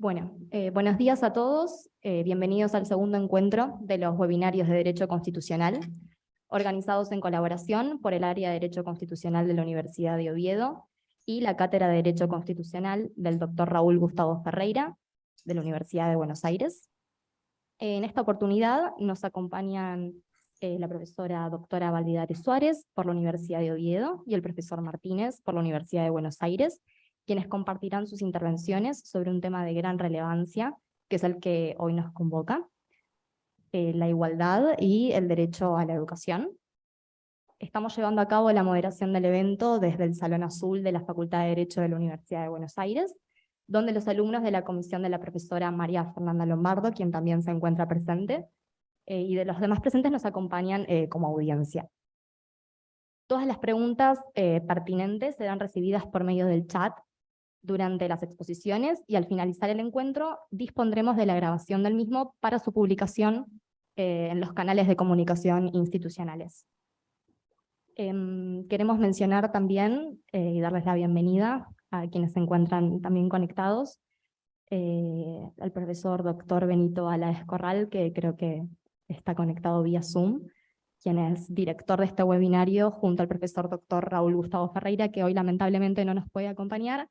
Buenos días a todos. Bienvenidos al segundo encuentro de los webinarios de Derecho Constitucional, organizados en colaboración por el Área de Derecho Constitucional de la Universidad de Oviedo y la Cátedra de Derecho Constitucional del Dr. Raúl Gustavo Ferreira, de la Universidad de Buenos Aires. En esta oportunidad nos acompañan la profesora doctora Validares Suárez por la Universidad de Oviedo y el profesor Martínez por la Universidad de Buenos Aires, quienes compartirán sus intervenciones sobre un tema de gran relevancia, que es el que hoy nos convoca, la igualdad y el derecho a la educación. Estamos llevando a cabo la moderación del evento desde el Salón Azul de la Facultad de Derecho de la Universidad de Buenos Aires, donde los alumnos de la comisión de la profesora María Fernanda Lombardo, quien también se encuentra presente, y de los demás presentes nos acompañan como audiencia. Todas las preguntas pertinentes serán recibidas por medio del chat durante las exposiciones, y al finalizar el encuentro dispondremos de la grabación del mismo para su publicación en los canales de comunicación institucionales. Queremos mencionar también y darles la bienvenida a quienes se encuentran también conectados, al profesor doctor Benito Aláez Corral, que creo que está conectado vía Zoom, quien es director de este webinario, junto al profesor doctor Raúl Gustavo Ferreira, que hoy lamentablemente no nos puede acompañar,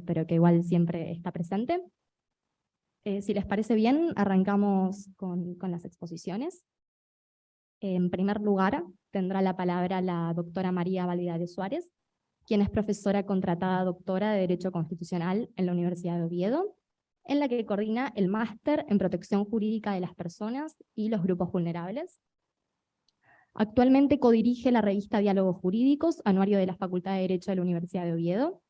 pero que igual siempre está presente. Si les parece bien, arrancamos con las exposiciones. En primer lugar, tendrá la palabra la doctora María Validares Suárez, quien es profesora contratada doctora de Derecho Constitucional en la Universidad de Oviedo, en la que coordina el máster en protección jurídica de las personas y los grupos vulnerables. Actualmente codirige la revista Diálogos Jurídicos, anuario de la Facultad de Derecho de la Universidad de Oviedo.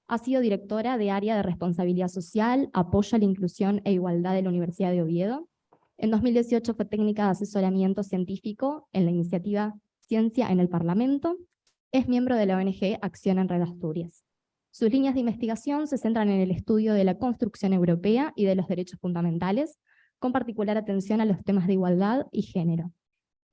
Ha sido directora de Área de Responsabilidad Social, Apoyo a la Inclusión e Igualdad de la Universidad de Oviedo. En 2018 fue técnica de asesoramiento científico en la iniciativa Ciencia en el Parlamento. Es miembro de la ONG Acción en Red Asturias. Sus líneas de investigación se centran en el estudio de la construcción europea y de los derechos fundamentales, con particular atención a los temas de igualdad y género.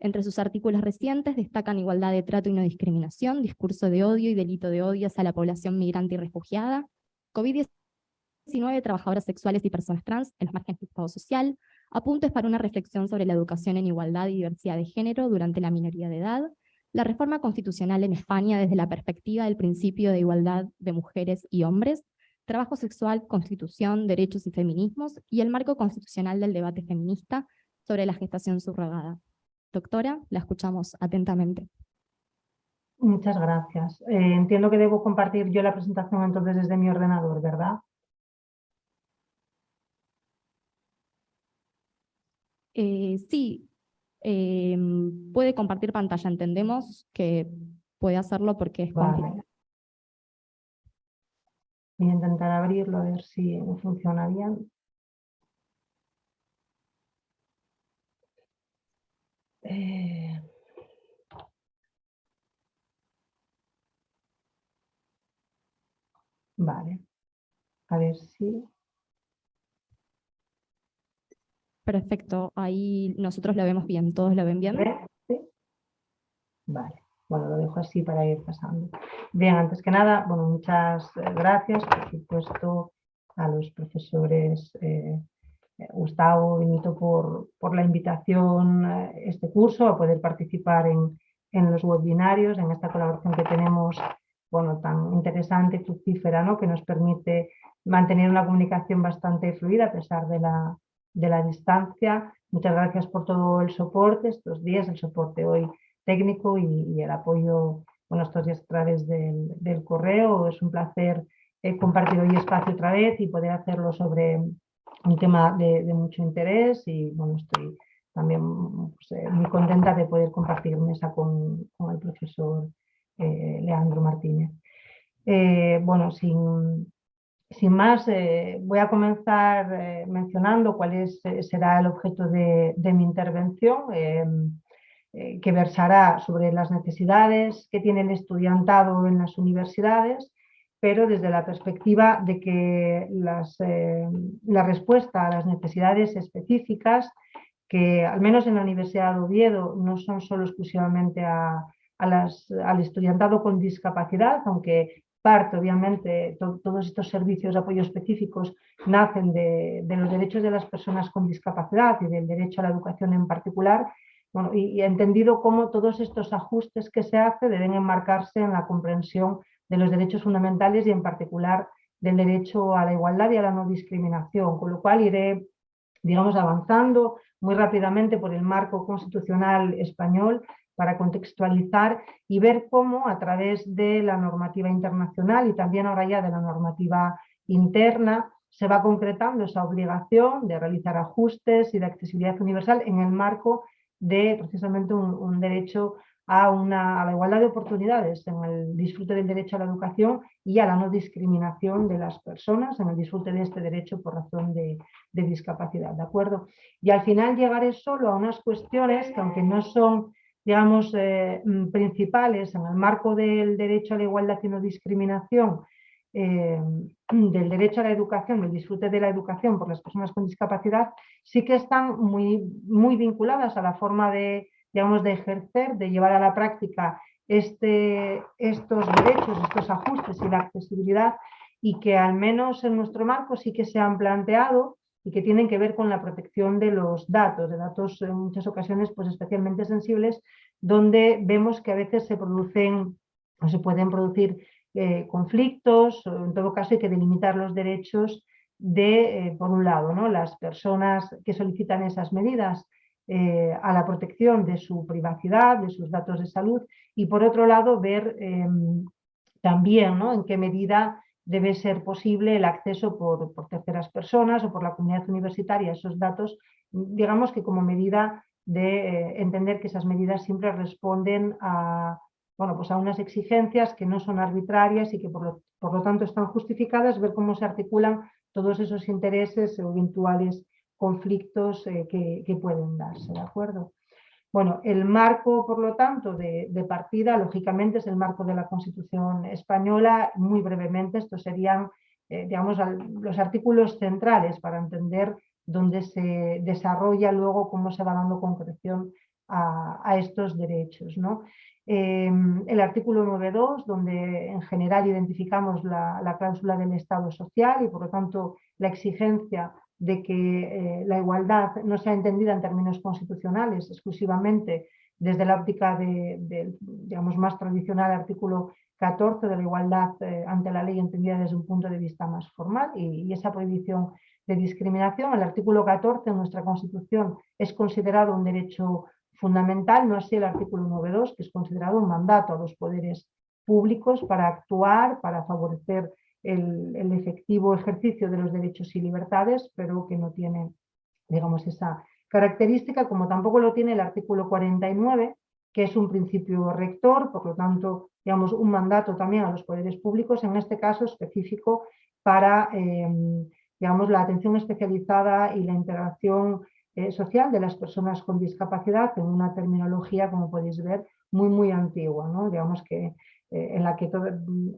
Entre sus artículos recientes destacan igualdad de trato y no discriminación, discurso de odio y delito de odio hacia la población migrante y refugiada, COVID-19, trabajadoras sexuales y personas trans en los márgenes del Estado social, apuntes para una reflexión sobre la educación en igualdad y diversidad de género durante la minoría de edad, la reforma constitucional en España desde la perspectiva del principio de igualdad de mujeres y hombres, trabajo sexual, constitución, derechos y feminismos, y el marco constitucional del debate feminista sobre la gestación subrogada. Doctora, la escuchamos atentamente. Muchas gracias. Entiendo que debo compartir yo la presentación entonces desde mi ordenador, ¿verdad? Sí, puede compartir pantalla. Entendemos que puede hacerlo porque es complicado. Vale. Voy a intentar abrirlo a ver si funciona bien. Vale, a ver si... Perfecto, ahí nosotros lo vemos bien, ¿todos lo ven bien? ¿Sí? Vale, bueno, lo dejo así para ir pasando. Bien, antes que nada, bueno, muchas gracias, por supuesto, a los profesores Gustavo, Benito, por la invitación a este curso, a poder participar en los webinarios, en esta colaboración que tenemos, bueno, tan interesante y fructífera, ¿no?, que nos permite mantener una comunicación bastante fluida a pesar de la distancia. Muchas gracias por todo el soporte estos días, el soporte hoy técnico y el apoyo, bueno, estos días a través del correo. Es un placer compartir hoy espacio otra vez y poder hacerlo sobre un tema de mucho interés, y bueno, estoy también pues, muy contenta de poder compartir mesa con el profesor Leandro Martínez. Bueno, sin más, voy a comenzar mencionando cuál será el objeto de mi intervención, que versará sobre las necesidades que tiene el estudiantado en las universidades, pero desde la perspectiva de que la respuesta a las necesidades específicas, que al menos en la Universidad de Oviedo no son solo exclusivamente al estudiantado con discapacidad, aunque parte, obviamente, todos estos servicios de apoyo específicos nacen de los derechos de las personas con discapacidad y del derecho a la educación en particular. Bueno, y entendido cómo todos estos ajustes que se hacen deben enmarcarse en la comprensión de los derechos fundamentales y en particular del derecho a la igualdad y a la no discriminación, con lo cual iré, digamos, avanzando muy rápidamente por el marco constitucional español para contextualizar y ver cómo a través de la normativa internacional y también ahora ya de la normativa interna se va concretando esa obligación de realizar ajustes y de accesibilidad universal en el marco de precisamente un derecho a la igualdad de oportunidades en el disfrute del derecho a la educación y a la no discriminación de las personas en el disfrute de este derecho por razón de discapacidad, ¿de acuerdo? Y al final llegaré solo a unas cuestiones que, aunque no son, digamos, principales en el marco del derecho a la igualdad y no discriminación, del derecho a la educación, del disfrute de la educación por las personas con discapacidad, sí que están muy vinculadas a la forma de, digamos, de ejercer, de llevar a la práctica estos derechos, estos ajustes y la accesibilidad, y que al menos en nuestro marco sí que se han planteado y que tienen que ver con la protección de los datos en muchas ocasiones pues especialmente sensibles, donde vemos que a veces se producen o se pueden producir conflictos, o en todo caso hay que delimitar los derechos de, por un lado, ¿no?, las personas que solicitan esas medidas a la protección de su privacidad, de sus datos de salud, y por otro lado ver también, ¿no?, en qué medida debe ser posible el acceso por terceras personas o por la comunidad universitaria a esos datos, digamos que como medida de entender que esas medidas siempre responden a, bueno, pues a unas exigencias que no son arbitrarias y que por lo tanto están justificadas, ver cómo se articulan todos esos intereses o eventuales conflictos que pueden darse, ¿de acuerdo? Bueno, el marco, por lo tanto, de partida, lógicamente, es el marco de la Constitución española. Muy brevemente, estos serían, digamos, los artículos centrales para entender dónde se desarrolla luego, cómo se va dando concreción a estos derechos, ¿no? El artículo 9.2, donde en general identificamos la cláusula del Estado social y, por lo tanto, la exigencia de que la igualdad no sea entendida en términos constitucionales exclusivamente desde la óptica digamos, más tradicional, artículo 14 de la igualdad ante la ley entendida desde un punto de vista más formal y esa prohibición de discriminación. El artículo 14 en nuestra Constitución es considerado un derecho fundamental, no así el artículo 9.2, que es considerado un mandato a los poderes públicos para actuar, para favorecer el efectivo ejercicio de los derechos y libertades, pero que no tiene, digamos, esa característica, como tampoco lo tiene el artículo 49, que es un principio rector, por lo tanto, digamos, un mandato también a los poderes públicos, en este caso específico para, digamos, la atención especializada y la integración social de las personas con discapacidad en una terminología, como podéis ver, muy antigua, ¿no? Digamos que en la que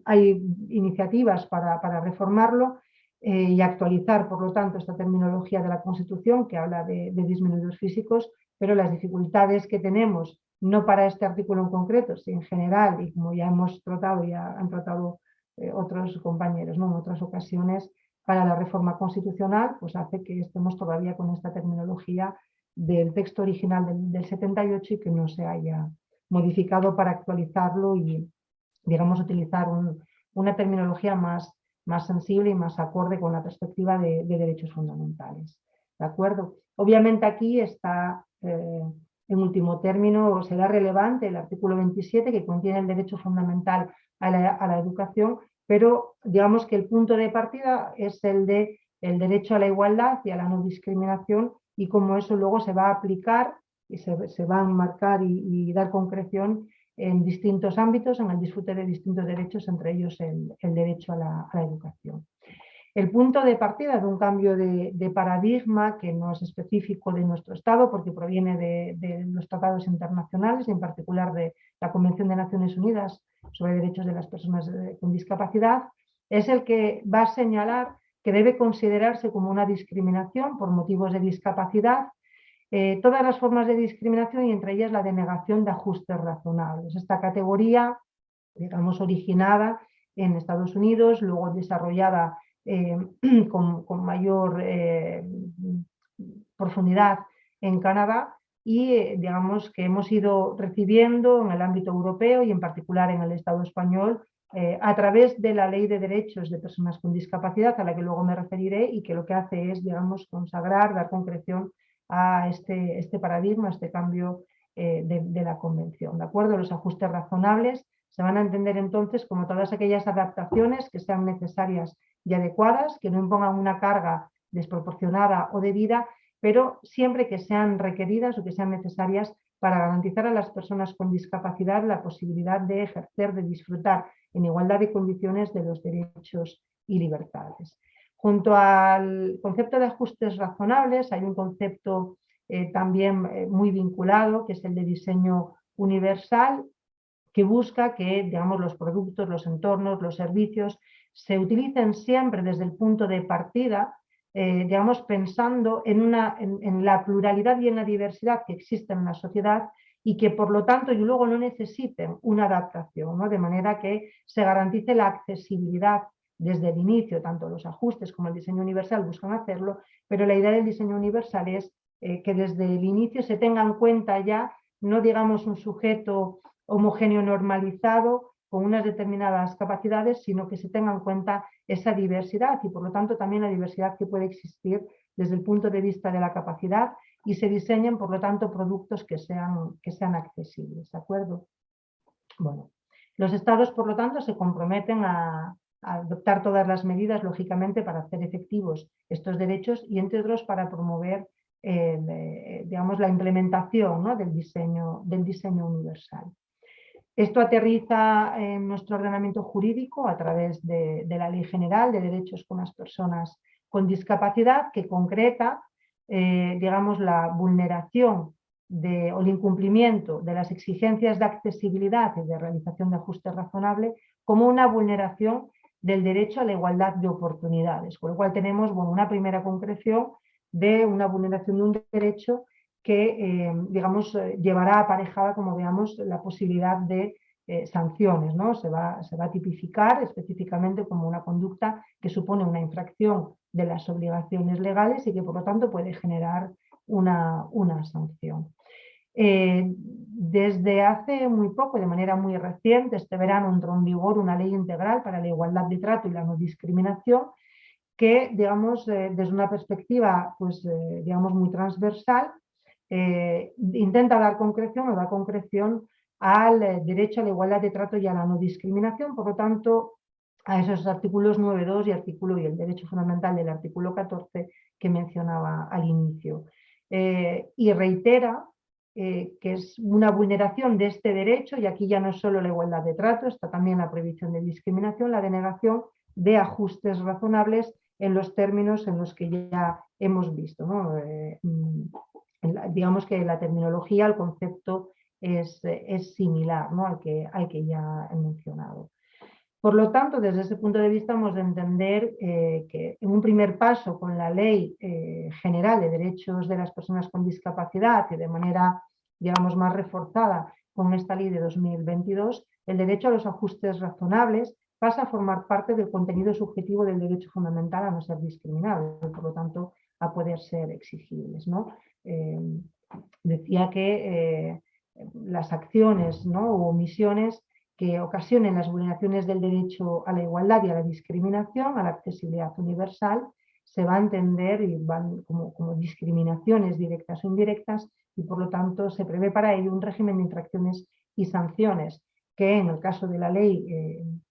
hay iniciativas para reformarlo y actualizar, por lo tanto, esta terminología de la Constitución que habla de disminuidos físicos, pero las dificultades que tenemos, no para este artículo en concreto, sino en general, y como ya hemos tratado, ya han tratado otros compañeros, ¿no?, en otras ocasiones, para la reforma constitucional, pues hace que estemos todavía con esta terminología del texto original del 78 y que no se haya modificado para actualizarlo y, digamos, utilizar una terminología más sensible y más acorde con la perspectiva de derechos fundamentales. ¿De acuerdo? Obviamente aquí está, en último término, será relevante el artículo 27 que contiene el derecho fundamental a la educación, pero digamos que el punto de partida es el derecho a la igualdad y a la no discriminación y cómo eso luego se va a aplicar y se va a enmarcar y dar concreción en distintos ámbitos, en el disfrute de distintos derechos, entre ellos el derecho a la educación. El punto de partida de un cambio de paradigma que no es específico de nuestro Estado porque proviene de los tratados internacionales, en particular de la Convención de Naciones Unidas sobre Derechos de las Personas con Discapacidad, es el que va a señalar que debe considerarse como una discriminación por motivos de discapacidad todas las formas de discriminación y entre ellas la denegación de ajustes razonables. Esta categoría, digamos, originada en Estados Unidos, luego desarrollada con mayor profundidad en Canadá, y digamos que hemos ido recibiendo en el ámbito europeo y en particular en el Estado español a través de la Ley de Derechos de Personas con Discapacidad, a la que luego me referiré, y que lo que hace es, digamos, consagrar, dar concreción a este paradigma, a este cambio de la Convención. ¿De acuerdo? Los ajustes razonables se van a entender entonces como todas aquellas adaptaciones que sean necesarias y adecuadas, que no impongan una carga desproporcionada o debida, pero siempre que sean requeridas o que sean necesarias para garantizar a las personas con discapacidad la posibilidad de ejercer, de disfrutar en igualdad de condiciones de los derechos y libertades. Junto al concepto de ajustes razonables hay un concepto también muy vinculado, que es el de diseño universal, que busca que, digamos, los productos, los entornos, los servicios se utilicen siempre desde el punto de partida, digamos, pensando en la pluralidad y en la diversidad que existe en la sociedad, y que por lo tanto y luego no necesiten una adaptación, ¿no? De manera que se garantice la accesibilidad desde el inicio. Tanto los ajustes como el diseño universal buscan hacerlo, pero la idea del diseño universal es que desde el inicio se tenga en cuenta ya, no digamos un sujeto homogéneo normalizado con unas determinadas capacidades, sino que se tenga en cuenta esa diversidad y por lo tanto también la diversidad que puede existir desde el punto de vista de la capacidad, y se diseñen por lo tanto productos que sean accesibles, ¿de acuerdo? Bueno, los estados por lo tanto se comprometen a adoptar todas las medidas, lógicamente, para hacer efectivos estos derechos y, entre otros, para promover digamos, la implementación, ¿no? del diseño universal. Esto aterriza en nuestro ordenamiento jurídico a través de la Ley General de Derechos con las Personas con Discapacidad, que concreta, digamos, la vulneración o el incumplimiento de las exigencias de accesibilidad y de realización de ajuste razonable como una vulneración del derecho a la igualdad de oportunidades, con lo cual tenemos, bueno, una primera concreción de una vulneración de un derecho que, digamos, llevará aparejada, como veamos, la posibilidad de sanciones, ¿no? Se va a tipificar específicamente como una conducta que supone una infracción de las obligaciones legales y que, por lo tanto, puede generar una sanción. Desde hace muy poco, de manera muy reciente, este verano entró en vigor una ley integral para la igualdad de trato y la no discriminación, que, digamos, desde una perspectiva, pues, digamos, muy transversal, intenta dar concreción o da concreción al derecho a la igualdad de trato y a la no discriminación, por lo tanto, a esos artículos 9.2 y el derecho fundamental del artículo 14 que mencionaba al inicio. Y reitera que es una vulneración de este derecho, y aquí ya no es solo la igualdad de trato, está también la prohibición de discriminación, la denegación de ajustes razonables en los términos en los que ya hemos visto, ¿no? Digamos que la terminología, el concepto es similar, ¿no? al que ya he mencionado. Por lo tanto, desde ese punto de vista hemos de entender que en un primer paso con la Ley General de Derechos de las Personas con Discapacidad y de manera, digamos, más reforzada con esta ley de 2022, el derecho a los ajustes razonables pasa a formar parte del contenido subjetivo del derecho fundamental a no ser discriminado y, por lo tanto, a poder ser exigibles, ¿no? Decía que las acciones, ¿no? o omisiones que ocasionen las vulneraciones del derecho a la igualdad y a la discriminación, a la accesibilidad universal, se va a entender y van como discriminaciones directas o indirectas, y por lo tanto se prevé para ello un régimen de infracciones y sanciones que, en el caso de la ley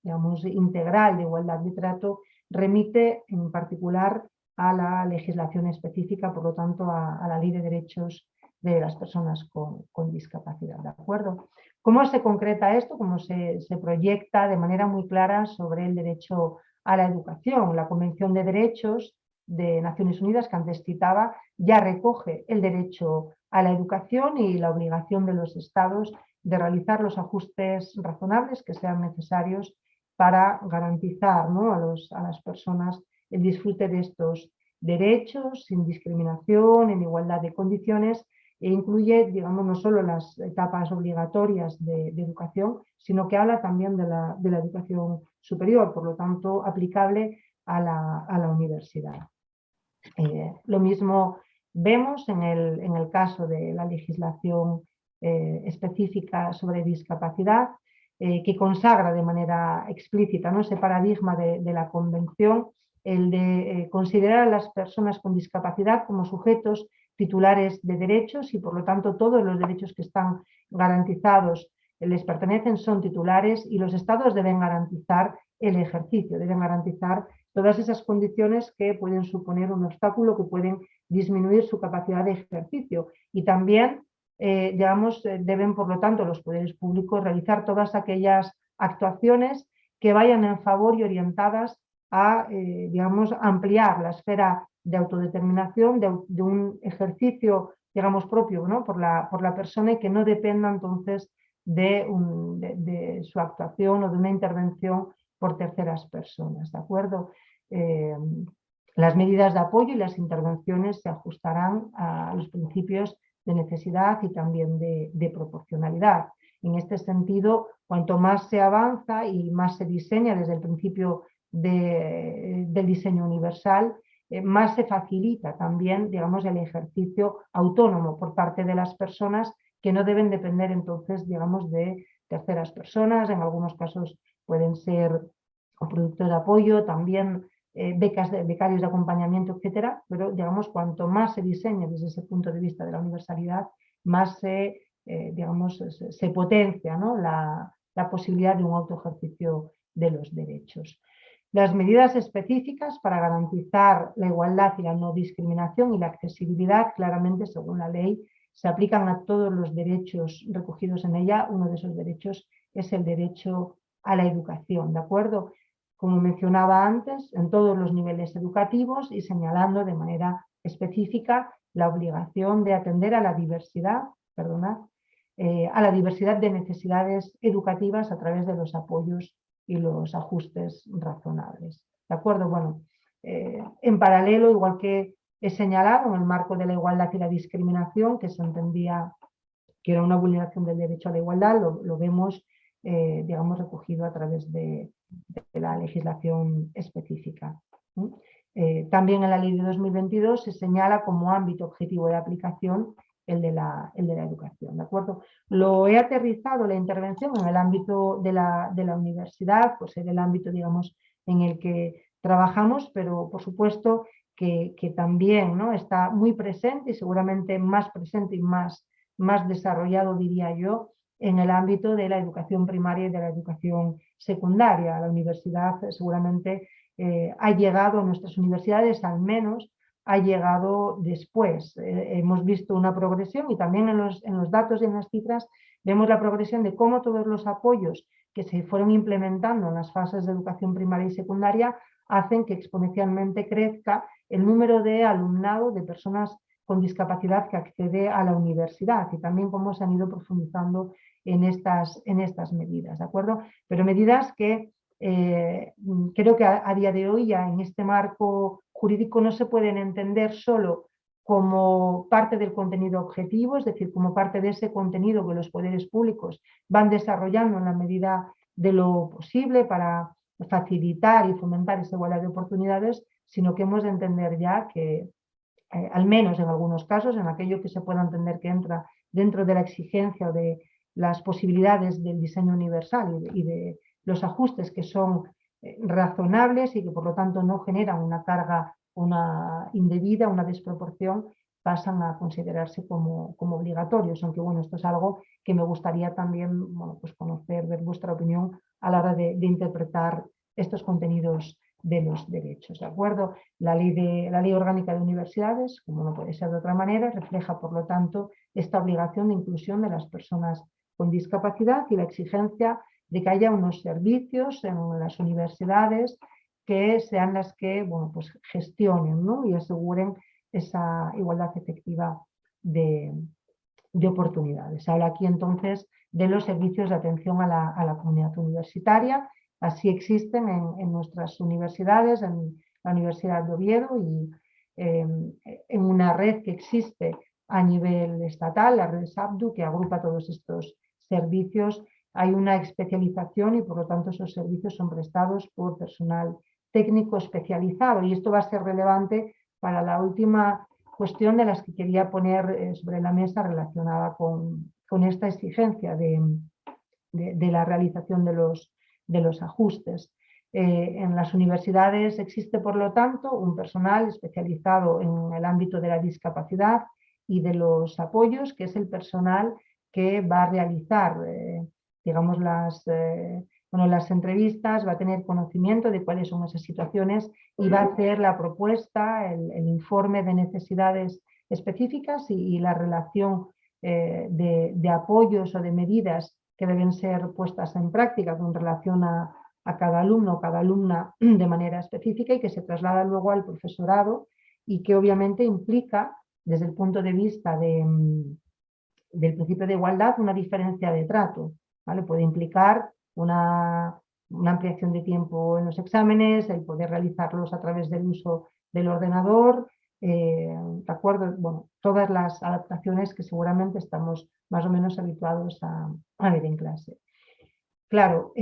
digamos, integral de igualdad de trato, remite en particular a la legislación específica, por lo tanto a la Ley de Derechos de las Personas con Discapacidad, ¿de acuerdo? ¿Cómo se concreta esto? ¿Cómo se proyecta de manera muy clara sobre el derecho a la educación? La Convención de Derechos de Naciones Unidas, que antes citaba, ya recoge el derecho a la educación y la obligación de los Estados de realizar los ajustes razonables que sean necesarios para garantizar, ¿no? a las personas el disfrute de estos derechos sin discriminación, en igualdad de condiciones, e incluye, digamos, no solo las etapas obligatorias de educación, sino que habla también de la educación superior, por lo tanto aplicable a la universidad. Lo mismo vemos en el caso de la legislación específica sobre discapacidad, que consagra de manera explícita, ¿no?, ese paradigma de la Convención, el de considerar a las personas con discapacidad como sujetos titulares de derechos y, por lo tanto, todos los derechos que están garantizados les pertenecen, son titulares, y los estados deben garantizar el ejercicio, deben garantizar todas esas condiciones que pueden suponer un obstáculo, que pueden disminuir su capacidad de ejercicio. Y también, deben, por lo tanto, los poderes públicos realizar todas aquellas actuaciones que vayan en favor y orientadas a, ampliar la esfera de autodeterminación, de un ejercicio, propio, ¿no?, por la persona, y que no dependa entonces de su actuación o de una intervención por terceras personas, ¿de acuerdo? Las medidas de apoyo y las intervenciones se ajustarán a los principios de necesidad y también de proporcionalidad. En este sentido, cuanto más se avanza y más se diseña desde el principio del diseño universal, más se facilita también, el ejercicio autónomo por parte de las personas, que no deben depender entonces, de terceras personas. En algunos casos pueden ser productos de apoyo, también becarios de acompañamiento, etcétera, pero cuanto más se diseñe desde ese punto de vista de la universalidad, más se potencia, ¿no?, la posibilidad de un autoejercicio de los derechos. Las medidas específicas para garantizar la igualdad y la no discriminación y la accesibilidad, claramente, según la ley, se aplican a todos los derechos recogidos en ella. Uno de esos derechos es el derecho a la educación, ¿de acuerdo? Como mencionaba antes, en todos los niveles educativos, y señalando de manera específica la obligación de atender a la diversidad, de necesidades educativas a través de los apoyos y los ajustes razonables. ¿De acuerdo? Bueno, en paralelo, igual que he señalado, en el marco de la igualdad y la discriminación, que se entendía que era una vulneración del derecho a la igualdad, lo vemos, recogido a través de la legislación específica. También en la ley de 2022 se señala como ámbito objetivo de aplicación el de la educación, ¿de acuerdo? Lo he aterrizado, la intervención, en el ámbito de la universidad, pues en el ámbito, en el que trabajamos, pero por supuesto que también, ¿no?, está muy presente, y seguramente más presente y más desarrollado, diría yo, en el ámbito de la educación primaria y de la educación secundaria. La universidad seguramente ha llegado, a nuestras universidades al menos, ha llegado después. Hemos visto una progresión, y también en los datos y en las cifras vemos la progresión de cómo todos los apoyos que se fueron implementando en las fases de educación primaria y secundaria hacen que exponencialmente crezca el número de alumnado, de personas con discapacidad, que accede a la universidad, y también cómo se han ido profundizando en estas medidas, ¿de acuerdo? Pero medidas que creo que a día de hoy, ya en este marco jurídico, no se pueden entender solo como parte del contenido objetivo, es decir, como parte de ese contenido que los poderes públicos van desarrollando en la medida de lo posible para facilitar y fomentar esa igualdad de oportunidades, sino que hemos de entender ya que, al menos en algunos casos, en aquello que se pueda entender que entra dentro de la exigencia o de las posibilidades del diseño universal y de los ajustes que son razonables y que por lo tanto no generan una carga indebida, una desproporción, pasan a considerarse como obligatorios, aunque bueno, esto es algo que me gustaría también pues conocer, ver vuestra opinión a la hora de interpretar estos contenidos de los derechos, ¿de acuerdo? La ley orgánica de universidades, como no puede ser de otra manera, refleja por lo tanto esta obligación de inclusión de las personas con discapacidad y la exigencia de que haya unos servicios en las universidades que sean las que pues gestionen, ¿no?, y aseguren esa igualdad efectiva de oportunidades. Se habla aquí entonces de los servicios de atención a la comunidad universitaria. Así existen en nuestras universidades, en la Universidad de Oviedo y en una red que existe a nivel estatal, la red SAPDU, que agrupa todos estos servicios hay una especialización y por lo tanto esos servicios son prestados por personal técnico especializado, y esto va a ser relevante para la última cuestión de las que quería poner sobre la mesa relacionada con esta exigencia de la realización de los ajustes. En las universidades existe, por lo tanto, un personal especializado en el ámbito de la discapacidad y de los apoyos, que es el personal que va a realizar, digamos, las entrevistas, va a tener conocimiento de cuáles son esas situaciones y va a hacer la propuesta, el informe de necesidades específicas y la relación de apoyos o de medidas que deben ser puestas en práctica con relación a cada alumno o cada alumna de manera específica, y que se traslada luego al profesorado, y que obviamente implica, desde el punto de vista del principio de igualdad, una diferencia de trato, ¿vale? Puede implicar una ampliación de tiempo en los exámenes, el poder realizarlos a través del uso del ordenador, ¿de acuerdo? Bueno, todas las adaptaciones que seguramente estamos más o menos habituados a ver en clase. Claro,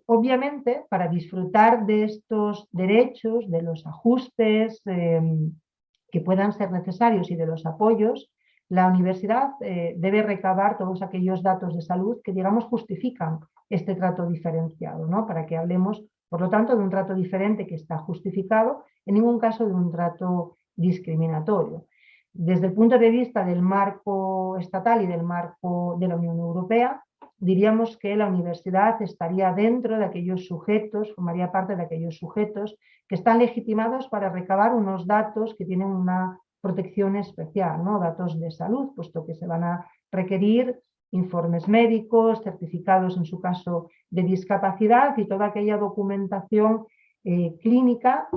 obviamente para disfrutar de estos derechos, de los ajustes que puedan ser necesarios y de los apoyos, la universidad debe recabar todos aquellos datos de salud que, digamos, justifican este trato diferenciado, ¿no? Para que hablemos, por lo tanto, de un trato diferente que está justificado, en ningún caso de un trato discriminatorio. Desde el punto de vista del marco estatal y del marco de la Unión Europea, diríamos que la universidad estaría dentro de aquellos sujetos, formaría parte de aquellos sujetos que están legitimados para recabar unos datos que tienen una protección especial, ¿no? Datos de salud, puesto que se van a requerir informes médicos, certificados en su caso de discapacidad y toda aquella documentación clínica,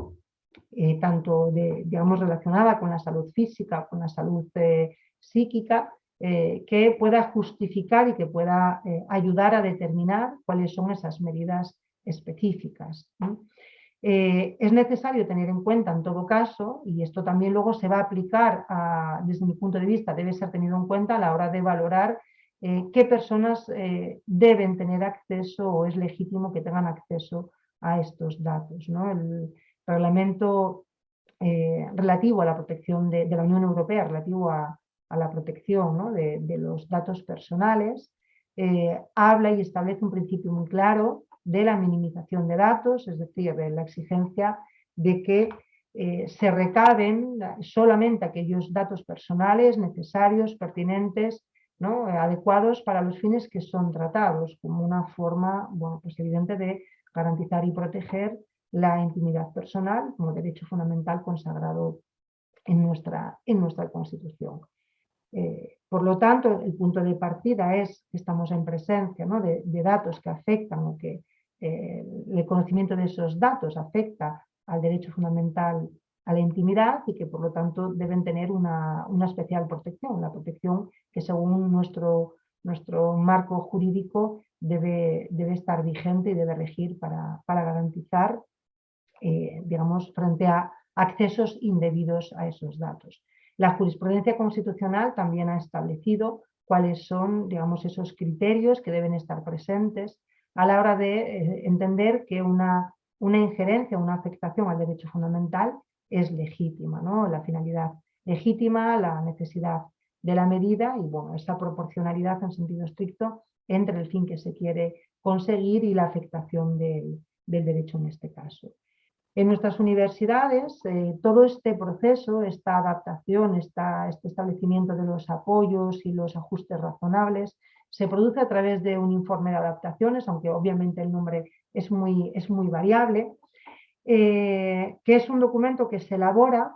tanto digamos, relacionada con la salud física, con la salud psíquica, que pueda justificar y que pueda ayudar a determinar cuáles son esas medidas específicas, ¿no? Es necesario tener en cuenta en todo caso, y esto también luego se va a aplicar desde mi punto de vista, debe ser tenido en cuenta a la hora de valorar qué personas deben tener acceso o es legítimo que tengan acceso a estos datos, ¿no? El reglamento relativo a la protección de la Unión Europea, relativo a la protección, ¿no? de los datos personales, habla y establece un principio muy claro de la minimización de datos, es decir, de la exigencia de que se recaben solamente aquellos datos personales necesarios, pertinentes, ¿no? Adecuados para los fines que son tratados, como una forma, bueno, pues evidente de garantizar y proteger la intimidad personal como derecho fundamental consagrado en nuestra Constitución. Por lo tanto, el punto de partida es que estamos en presencia, ¿no? de datos que afectan o que el conocimiento de esos datos afecta al derecho fundamental a la intimidad y que por lo tanto deben tener una especial protección, la protección que según nuestro marco jurídico debe estar vigente y debe regir para garantizar, digamos, frente a accesos indebidos a esos datos. La jurisprudencia constitucional también ha establecido cuáles son, digamos, esos criterios que deben estar presentes a la hora de entender que una injerencia, una afectación al derecho fundamental es legítima, ¿no? La finalidad legítima, la necesidad de la medida y, bueno, esa proporcionalidad en sentido estricto entre el fin que se quiere conseguir y la afectación del derecho en este caso. En nuestras universidades, todo este proceso, esta adaptación, este establecimiento de los apoyos y los ajustes razonables, se produce a través de un informe de adaptaciones, aunque obviamente el nombre es muy variable, que es un documento que se elabora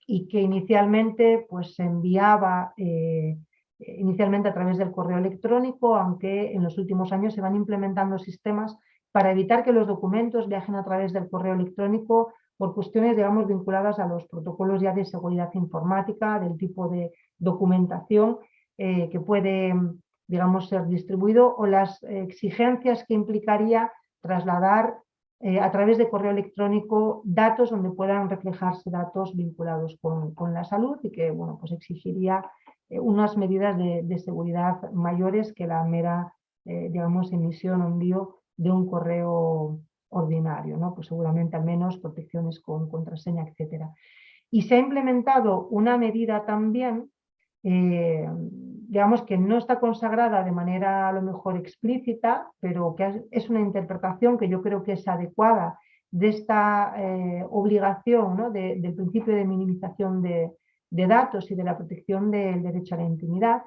y que inicialmente pues, se enviaba inicialmente a través del correo electrónico, aunque en los últimos años se van implementando sistemas para evitar que los documentos viajen a través del correo electrónico por cuestiones, digamos, vinculadas a los protocolos ya de seguridad informática, del tipo de documentación que puede, digamos, ser distribuido o las exigencias que implicaría trasladar a través de correo electrónico datos donde puedan reflejarse datos vinculados con la salud y que, bueno, pues exigiría unas medidas de seguridad mayores que la mera digamos, emisión o envío de un correo ordinario, ¿no? Pues seguramente al menos protecciones con contraseña, etcétera. Y se ha implementado una medida también, digamos que no está consagrada de manera a lo mejor explícita, pero que es una interpretación que yo creo que es adecuada de esta obligación, ¿no? Del principio de minimización de datos y de la protección del derecho a la intimidad,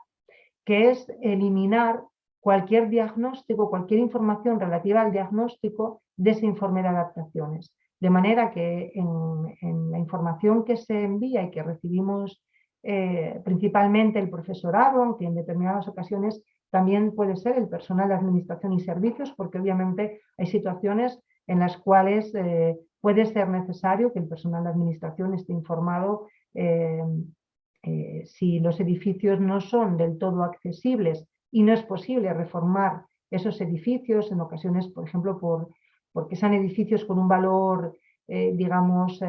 que es eliminar cualquier diagnóstico, cualquier información relativa al diagnóstico de ese informe de adaptaciones. De manera que en la información que se envía y que recibimos principalmente el profesorado, aunque en determinadas ocasiones también puede ser el personal de administración y servicios, porque obviamente hay situaciones en las cuales puede ser necesario que el personal de administración esté informado si los edificios no son del todo accesibles y no es posible reformar esos edificios, en ocasiones, por ejemplo, porque sean edificios con un valor, digamos,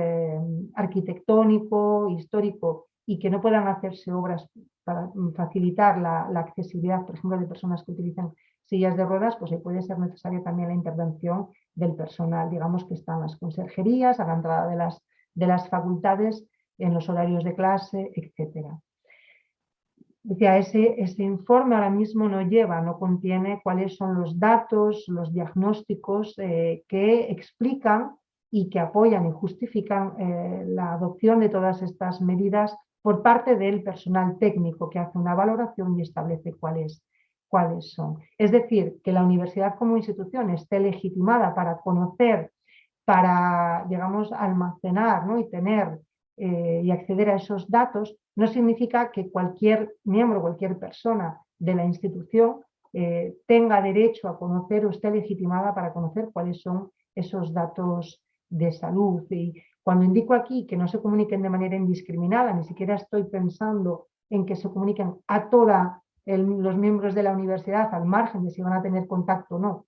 arquitectónico, histórico, y que no puedan hacerse obras para facilitar la accesibilidad, por ejemplo, de personas que utilizan sillas de ruedas, pues puede ser necesaria también la intervención del personal, digamos, que está en las conserjerías, a la entrada de las facultades, en los horarios de clase, etcétera. Decía, ese informe ahora mismo no contiene cuáles son los datos, los diagnósticos que explican y que apoyan y justifican la adopción de todas estas medidas por parte del personal técnico que hace una valoración y establece cuáles son. Es decir, que la universidad como institución esté legitimada para conocer, para, digamos, almacenar, ¿no? Y tener y acceder a esos datos, no significa que cualquier miembro, cualquier persona de la institución tenga derecho a conocer o esté legitimada para conocer cuáles son esos datos de salud. Y cuando indico aquí que no se comuniquen de manera indiscriminada, ni siquiera estoy pensando en que se comuniquen a todos los miembros de la universidad, al margen de si van a tener contacto o no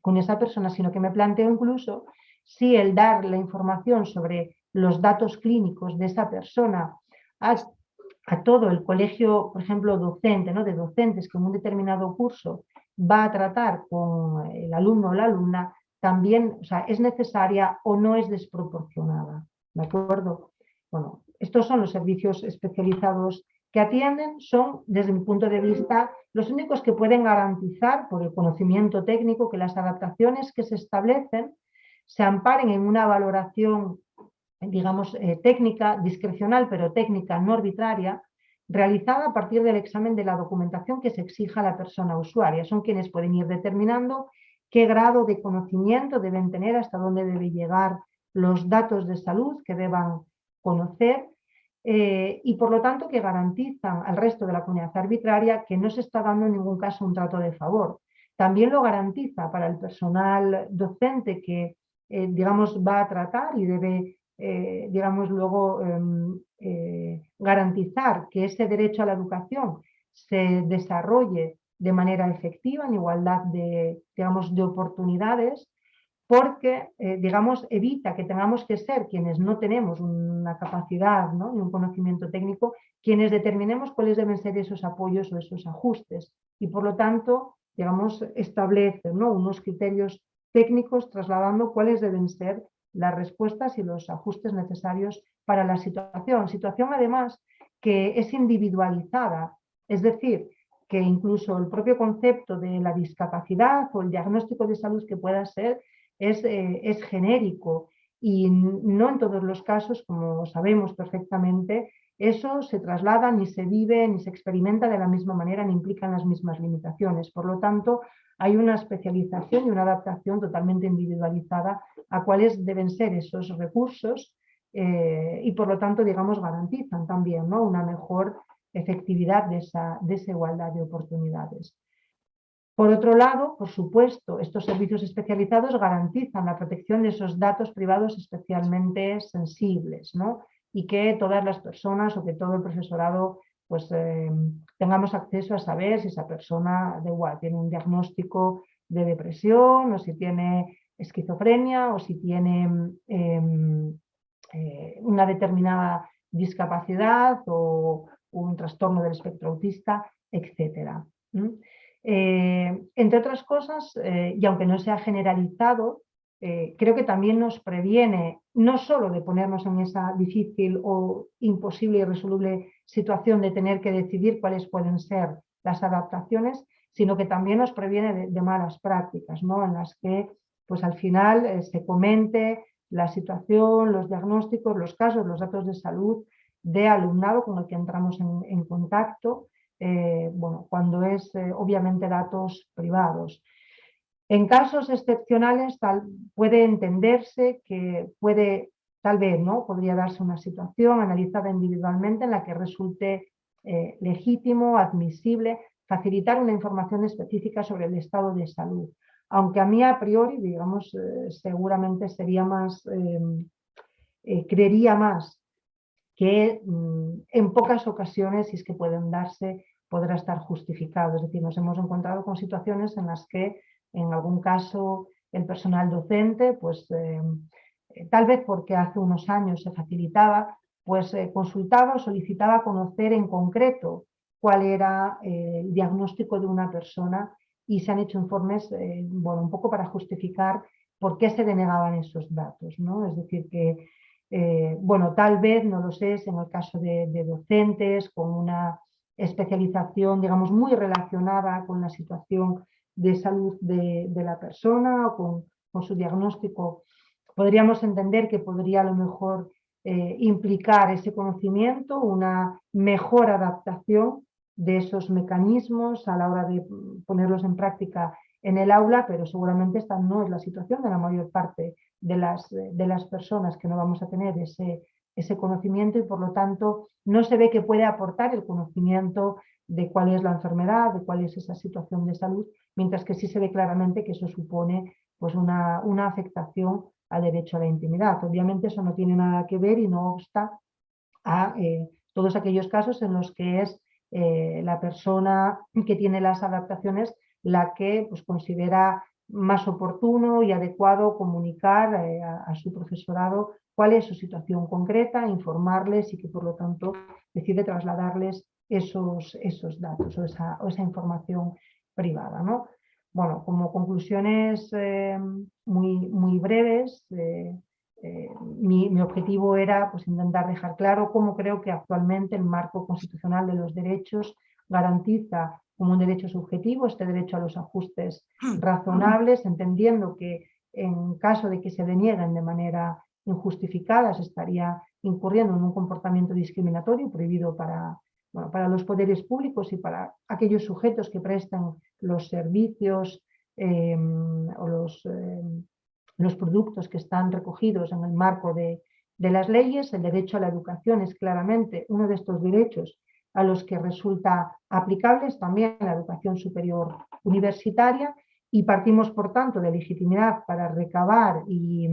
con esa persona, sino que me planteo incluso si el dar la información sobre los datos clínicos de esa persona a todo el colegio, por ejemplo, docente, ¿no? De docentes que en un determinado curso va a tratar con el alumno o la alumna, también, o sea, es necesaria o no es desproporcionada, ¿de acuerdo? Bueno, estos son los servicios especializados que atienden, son, desde mi punto de vista, los únicos que pueden garantizar, por el conocimiento técnico, que las adaptaciones que se establecen se amparen en una valoración, digamos, técnica, discrecional, pero técnica, no arbitraria, realizada a partir del examen de la documentación que se exija a la persona usuaria. Son quienes pueden ir determinando qué grado de conocimiento deben tener, hasta dónde deben llegar los datos de salud que deban conocer, y por lo tanto que garantizan al resto de la comunidad arbitraria que no se está dando en ningún caso un trato de favor. También lo garantiza para el personal docente que, digamos, va a tratar y debe, digamos, luego garantizar que ese derecho a la educación se desarrolle de manera efectiva, en igualdad de, digamos, de oportunidades, porque, digamos, evita que tengamos que ser quienes no tenemos una capacidad, ¿no? Ni un conocimiento técnico, quienes determinemos cuáles deben ser esos apoyos o esos ajustes. Y por lo tanto, digamos, establece, ¿no? Unos criterios técnicos trasladando cuáles deben ser las respuestas y los ajustes necesarios para la situación. Situación, además, que es individualizada, es decir, que incluso el propio concepto de la discapacidad o el diagnóstico de salud que pueda ser es genérico, y no en todos los casos, como sabemos perfectamente, eso se traslada, ni se vive, ni se experimenta de la misma manera, ni implican las mismas limitaciones. Por lo tanto, hay una especialización y una adaptación totalmente individualizada a cuáles deben ser esos recursos, y por lo tanto, digamos, garantizan también, ¿no? Una mejor efectividad de esa igualdad de oportunidades. Por otro lado, por supuesto, estos servicios especializados garantizan la protección de esos datos privados especialmente sensibles, ¿no? Y que todas las personas o que todo el profesorado, pues, tengamos acceso a saber si esa persona, da igual, tiene un diagnóstico de depresión, o si tiene esquizofrenia, o si tiene una determinada discapacidad o un trastorno del espectro autista, etcétera. Entre otras cosas, y aunque no sea generalizado, creo que también nos previene no solo de ponernos en esa difícil o imposible y irresoluble situación de tener que decidir cuáles pueden ser las adaptaciones, sino que también nos previene de malas prácticas, ¿no? En las que pues al final se comente la situación, los diagnósticos, los casos, los datos de salud de alumnado con el que entramos en contacto, bueno, cuando es obviamente datos privados. En casos excepcionales puede entenderse que tal vez, ¿no? Podría darse una situación analizada individualmente en la que resulte legítimo, admisible, facilitar una información específica sobre el estado de salud. Aunque a mí a priori, digamos, seguramente sería más, creería más que en pocas ocasiones, si es que pueden darse, podrá estar justificado. Es decir, nos hemos encontrado con situaciones en las que en algún caso el personal docente, pues tal vez porque hace unos años se facilitaba, pues consultaba o solicitaba conocer en concreto cuál era el diagnóstico de una persona y se han hecho informes, bueno, un poco para justificar por qué se denegaban esos datos, ¿no? Es decir, que bueno, tal vez, no lo sé, en el caso de docentes con una especialización, digamos, muy relacionada con la situación de salud de la persona o con su diagnóstico, podríamos entender que podría a lo mejor implicar ese conocimiento, una mejor adaptación de esos mecanismos a la hora de ponerlos en práctica en el aula, pero seguramente esta no es la situación de la mayor parte de las personas, que no vamos a tener ese conocimiento y por lo tanto no se ve que puede aportar el conocimiento de cuál es la enfermedad, de cuál es esa situación de salud, mientras que sí se ve claramente que eso supone pues una afectación al derecho a la intimidad. Obviamente eso no tiene nada que ver y no obsta a todos aquellos casos en los que es la persona que tiene las adaptaciones la que pues, considera más oportuno y adecuado comunicar a su profesorado cuál es su situación concreta, informarles y que por lo tanto decide trasladarles esos datos o esa información privada, ¿no? Bueno, como conclusiones muy breves, mi objetivo era pues, intentar dejar claro cómo creo que actualmente el marco constitucional de los derechos garantiza como un derecho subjetivo este derecho a los ajustes razonables, entendiendo que en caso de que se denieguen de manera injustificada se estaría incurriendo en un comportamiento discriminatorio prohibido para los poderes públicos y para aquellos sujetos que prestan los servicios o los productos que están recogidos en el marco de las leyes. El derecho a la educación es claramente uno de estos derechos a los que resulta aplicables también la educación superior universitaria y partimos, por tanto, de legitimidad para recabar y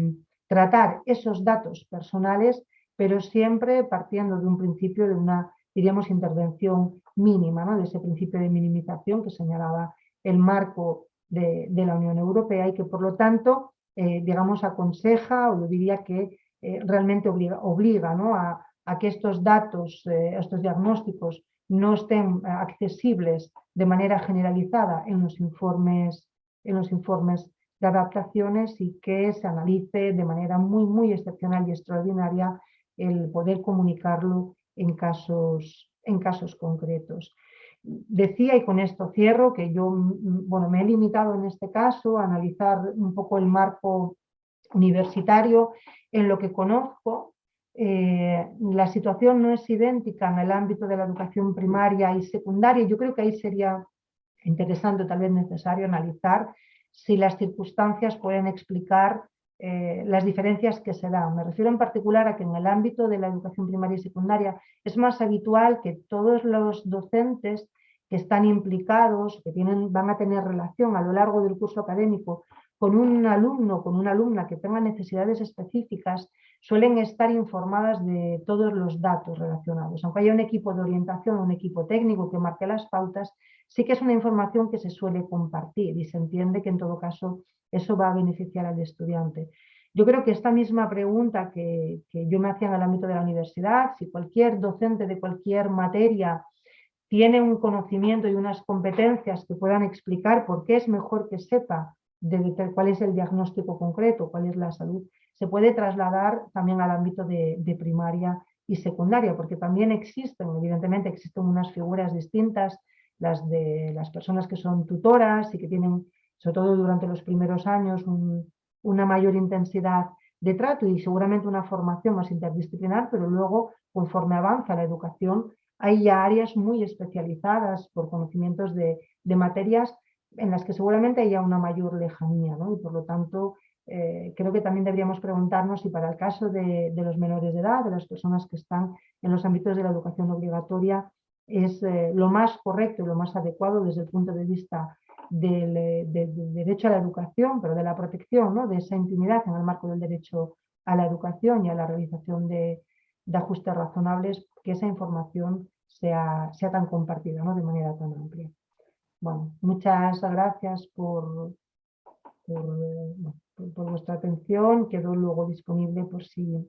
tratar esos datos personales, pero siempre partiendo de un principio de una, diríamos, intervención mínima, ¿no? De ese principio de minimización que señalaba el marco de la Unión Europea y que, por lo tanto, digamos, aconseja, o yo diría que realmente obliga ¿no? a que estos datos, estos diagnósticos no estén accesibles de manera generalizada en los informes de adaptaciones y que se analice de manera muy excepcional y extraordinaria el poder comunicarlo en casos concretos. Decía, y con esto cierro, que yo bueno, me he limitado en este caso a analizar un poco el marco universitario en lo que conozco. La situación no es idéntica en el ámbito de la educación primaria y secundaria. Yo creo que ahí sería interesante, tal vez necesario, analizar si las circunstancias pueden explicar las diferencias que se dan. Me refiero en particular a que en el ámbito de la educación primaria y secundaria es más habitual que todos los docentes que están implicados, que van a tener relación a lo largo del curso académico con un alumno, con una alumna que tenga necesidades específicas, suelen estar informadas de todos los datos relacionados. Aunque haya un equipo de orientación, un equipo técnico que marque las pautas, sí que es una información que se suele compartir y se entiende que en todo caso eso va a beneficiar al estudiante. Yo creo que esta misma pregunta que yo me hacía en el ámbito de la universidad, si cualquier docente de cualquier materia tiene un conocimiento y unas competencias que puedan explicar por qué es mejor que sepa cuál es el diagnóstico concreto, cuál es la salud, se puede trasladar también al ámbito de primaria y secundaria, porque también evidentemente existen unas figuras distintas, las de las personas que son tutoras y que tienen, sobre todo durante los primeros años, una mayor intensidad de trato y seguramente una formación más interdisciplinar, pero luego, conforme avanza la educación, hay ya áreas muy especializadas por conocimientos de materias en las que seguramente haya una mayor lejanía, ¿no? Y por lo tanto, creo que también deberíamos preguntarnos si para el caso de los menores de edad, de las personas que están en los ámbitos de la educación obligatoria, es lo más correcto y lo más adecuado desde el punto de vista del derecho a la educación, pero de la protección, ¿no? De esa intimidad en el marco del derecho a la educación y a la realización de ajustes razonables, que esa información sea tan compartida, ¿no? De manera tan amplia. Bueno, muchas gracias por vuestra atención. Quedo luego disponible por si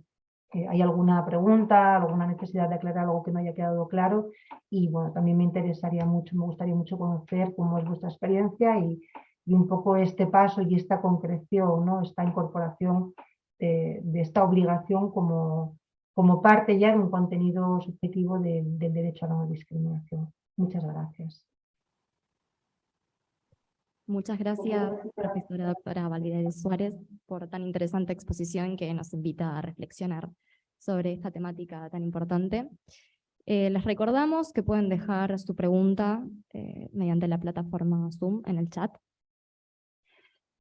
hay alguna pregunta, alguna necesidad de aclarar algo que no haya quedado claro. Y bueno, también me gustaría mucho conocer cómo es vuestra experiencia y un poco este paso y esta concreción, ¿no? Esta incorporación de esta obligación como parte ya de un contenido subjetivo del derecho a la no discriminación. Muchas gracias. Muchas gracias, profesora doctora Validares Suárez, por tan interesante exposición que nos invita a reflexionar sobre esta temática tan importante. Les recordamos que pueden dejar su pregunta mediante la plataforma Zoom en el chat.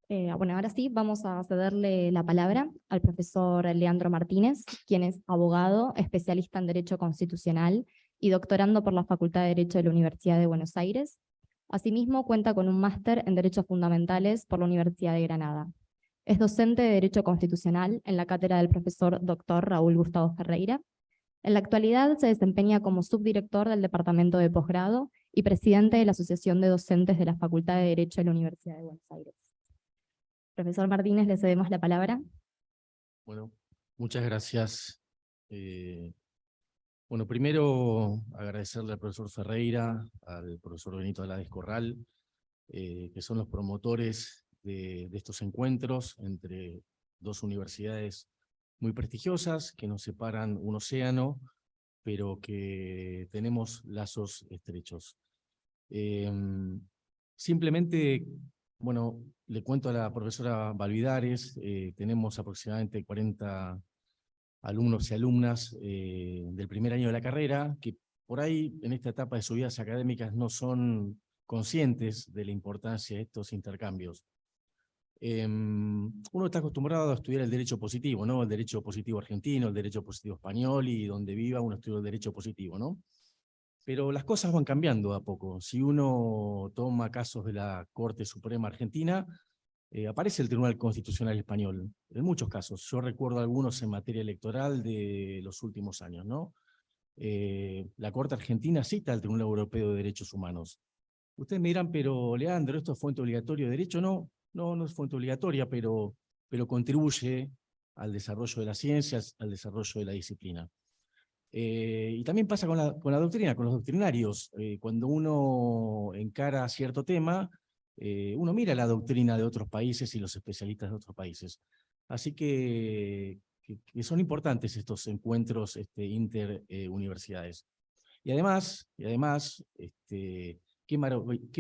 Bueno, ahora sí, vamos a cederle la palabra al profesor Leandro Martínez, quien es abogado, especialista en Derecho Constitucional y doctorando por la Facultad de Derecho de la Universidad de Buenos Aires. Asimismo, cuenta con un máster en Derechos Fundamentales por la Universidad de Granada. Es docente de Derecho Constitucional en la cátedra del profesor Dr. Raúl Gustavo Ferreira. En la actualidad se desempeña como subdirector del Departamento de Posgrado y presidente de la Asociación de Docentes de la Facultad de Derecho de la Universidad de Buenos Aires. Profesor Martínez, le cedemos la palabra. Bueno, muchas gracias. Bueno, primero agradecerle al profesor Ferreira, al profesor Benito Valadez Corral, que son los promotores de estos encuentros entre dos universidades muy prestigiosas, que nos separan un océano, pero que tenemos lazos estrechos. Simplemente, bueno, le cuento a la profesora Validares, tenemos aproximadamente 40 alumnos y alumnas del primer año de la carrera, que por ahí en esta etapa de sus vidas académicas no son conscientes de la importancia de estos intercambios. Uno está acostumbrado a estudiar el derecho positivo, ¿no? El derecho positivo argentino, el derecho positivo español, y donde viva uno estudia el derecho positivo, ¿no? Pero las cosas van cambiando a poco. Si uno toma casos de la Corte Suprema Argentina, aparece el Tribunal Constitucional Español, en muchos casos. Yo recuerdo algunos en materia electoral de los últimos años, ¿no? La Corte Argentina cita al Tribunal Europeo de Derechos Humanos. Ustedes me dirán, pero Leandro, ¿esto es fuente obligatoria de derecho? No, no es fuente obligatoria, pero contribuye al desarrollo de las ciencias, al desarrollo de la disciplina. Y también pasa con la doctrina, con los doctrinarios. Cuando uno encara cierto tema, uno mira la doctrina de otros países y los especialistas de otros países. Así que son importantes estos encuentros interuniversidades. Y además qué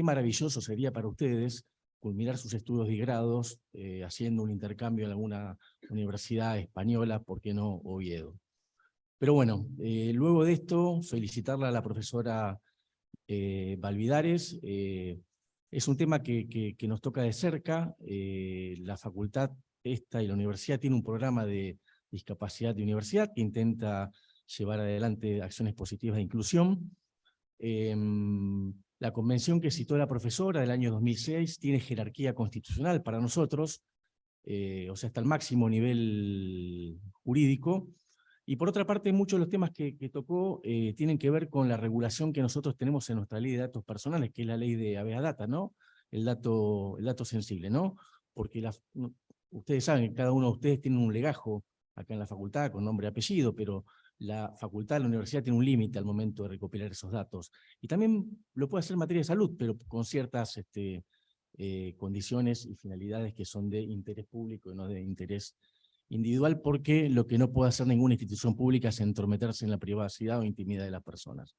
maravilloso sería para ustedes culminar sus estudios de grados haciendo un intercambio en alguna universidad española, ¿por qué no Oviedo? Pero bueno, luego de esto, felicitarla a la profesora Validares. Es un tema que nos toca de cerca. La facultad esta y la universidad tiene un programa de discapacidad de universidad que intenta llevar adelante acciones positivas de inclusión. La convención que citó la profesora del año 2006 tiene jerarquía constitucional para nosotros, o sea, hasta el máximo nivel jurídico. Y por otra parte, muchos de los temas que tocó tienen que ver con la regulación que nosotros tenemos en nuestra ley de datos personales, que es la ley de habeas data, ¿no? El dato sensible, ¿no? Porque ustedes saben que cada uno de ustedes tiene un legajo acá en la facultad con nombre y apellido, pero la facultad, la universidad tiene un límite al momento de recopilar esos datos. Y también lo puede hacer en materia de salud, pero con ciertas condiciones y finalidades que son de interés público y no de interés individual, porque lo que no puede hacer ninguna institución pública es entrometerse en la privacidad o intimidad de las personas.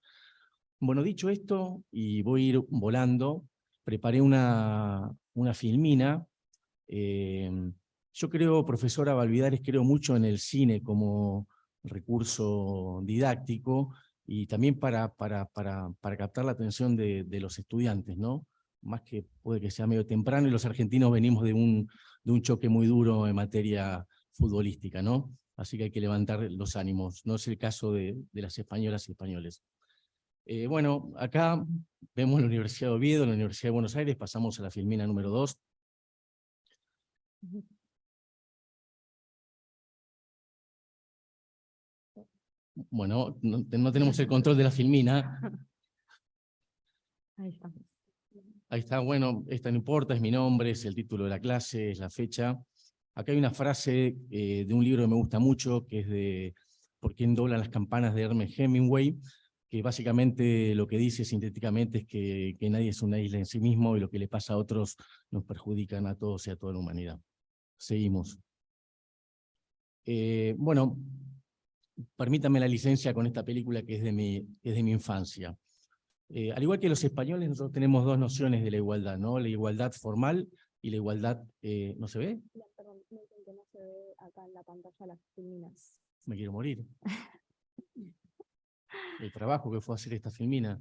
Bueno, dicho esto, y voy a ir volando, preparé una filmina. Yo creo, profesora Valvidares, creo mucho en el cine como recurso didáctico y también para captar la atención de los estudiantes, ¿no? Más que puede que sea medio temprano, y los argentinos venimos de un choque muy duro en materia futbolística, ¿no? Así que hay que levantar los ánimos. No es el caso de las españolas y españoles. Bueno, acá vemos la Universidad de Oviedo, la Universidad de Buenos Aires, pasamos a la filmina número 2. Bueno, no tenemos el control de la filmina. Ahí estamos. Ahí está, bueno, esta no importa, es mi nombre, es el título de la clase, es la fecha. Acá hay una frase de un libro que me gusta mucho, que es de ¿Por quién doblan las campanas?, de Ernest Hemingway, que básicamente lo que dice sintéticamente es que nadie es una isla en sí mismo y lo que le pasa a otros nos perjudican a todos y a toda la humanidad. Seguimos. Bueno, permítame la licencia con esta película que es de mi infancia. Al igual que los españoles, nosotros tenemos dos nociones de la igualdad, ¿no? La igualdad formal y la igualdad... ¿No se ve? Perdón, no se ve acá en la pantalla las filminas. Me quiero morir. El trabajo que fue hacer esta filmina.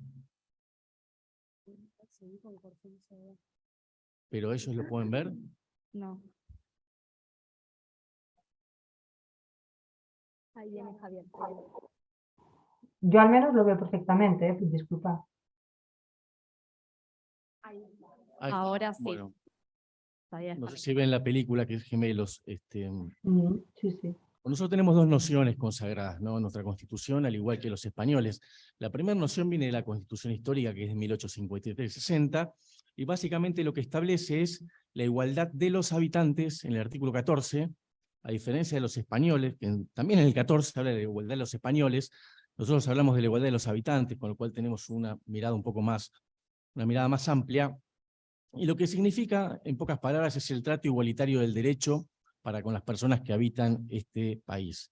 ¿Pero ellos lo pueden ver? No. Ahí viene Javier. Yo al menos lo veo perfectamente, disculpa. Ahora sí. Bueno, Todavía no está. sé si ven la película que es Gemelos. Sí, sí. Nosotros tenemos dos nociones consagradas, ¿no?, en nuestra Constitución, al igual que los españoles. La primera noción viene de la Constitución histórica, que es de 1853-60, y básicamente lo que establece es la igualdad de los habitantes en el artículo 14, a diferencia de los españoles, que también en el 14 habla de la igualdad de los españoles. Nosotros hablamos de la igualdad de los habitantes, con lo cual tenemos una mirada una mirada más amplia. Y lo que significa, en pocas palabras, es el trato igualitario del derecho para con las personas que habitan este país.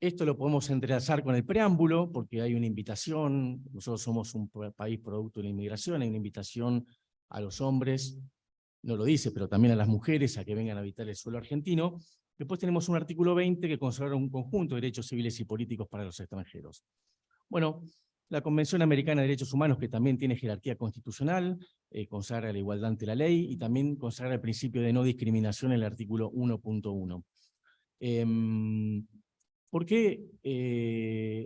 Esto lo podemos entrelazar con el preámbulo, porque hay una invitación, nosotros somos un país producto de la inmigración, hay una invitación a los hombres, no lo dice, pero también a las mujeres, a que vengan a habitar el suelo argentino. Después tenemos un artículo 20 que consagra un conjunto de derechos civiles y políticos para los extranjeros. Bueno, la Convención Americana de Derechos Humanos, que también tiene jerarquía constitucional, consagra la igualdad ante la ley y también consagra el principio de no discriminación en el artículo 1.1. ¿Por qué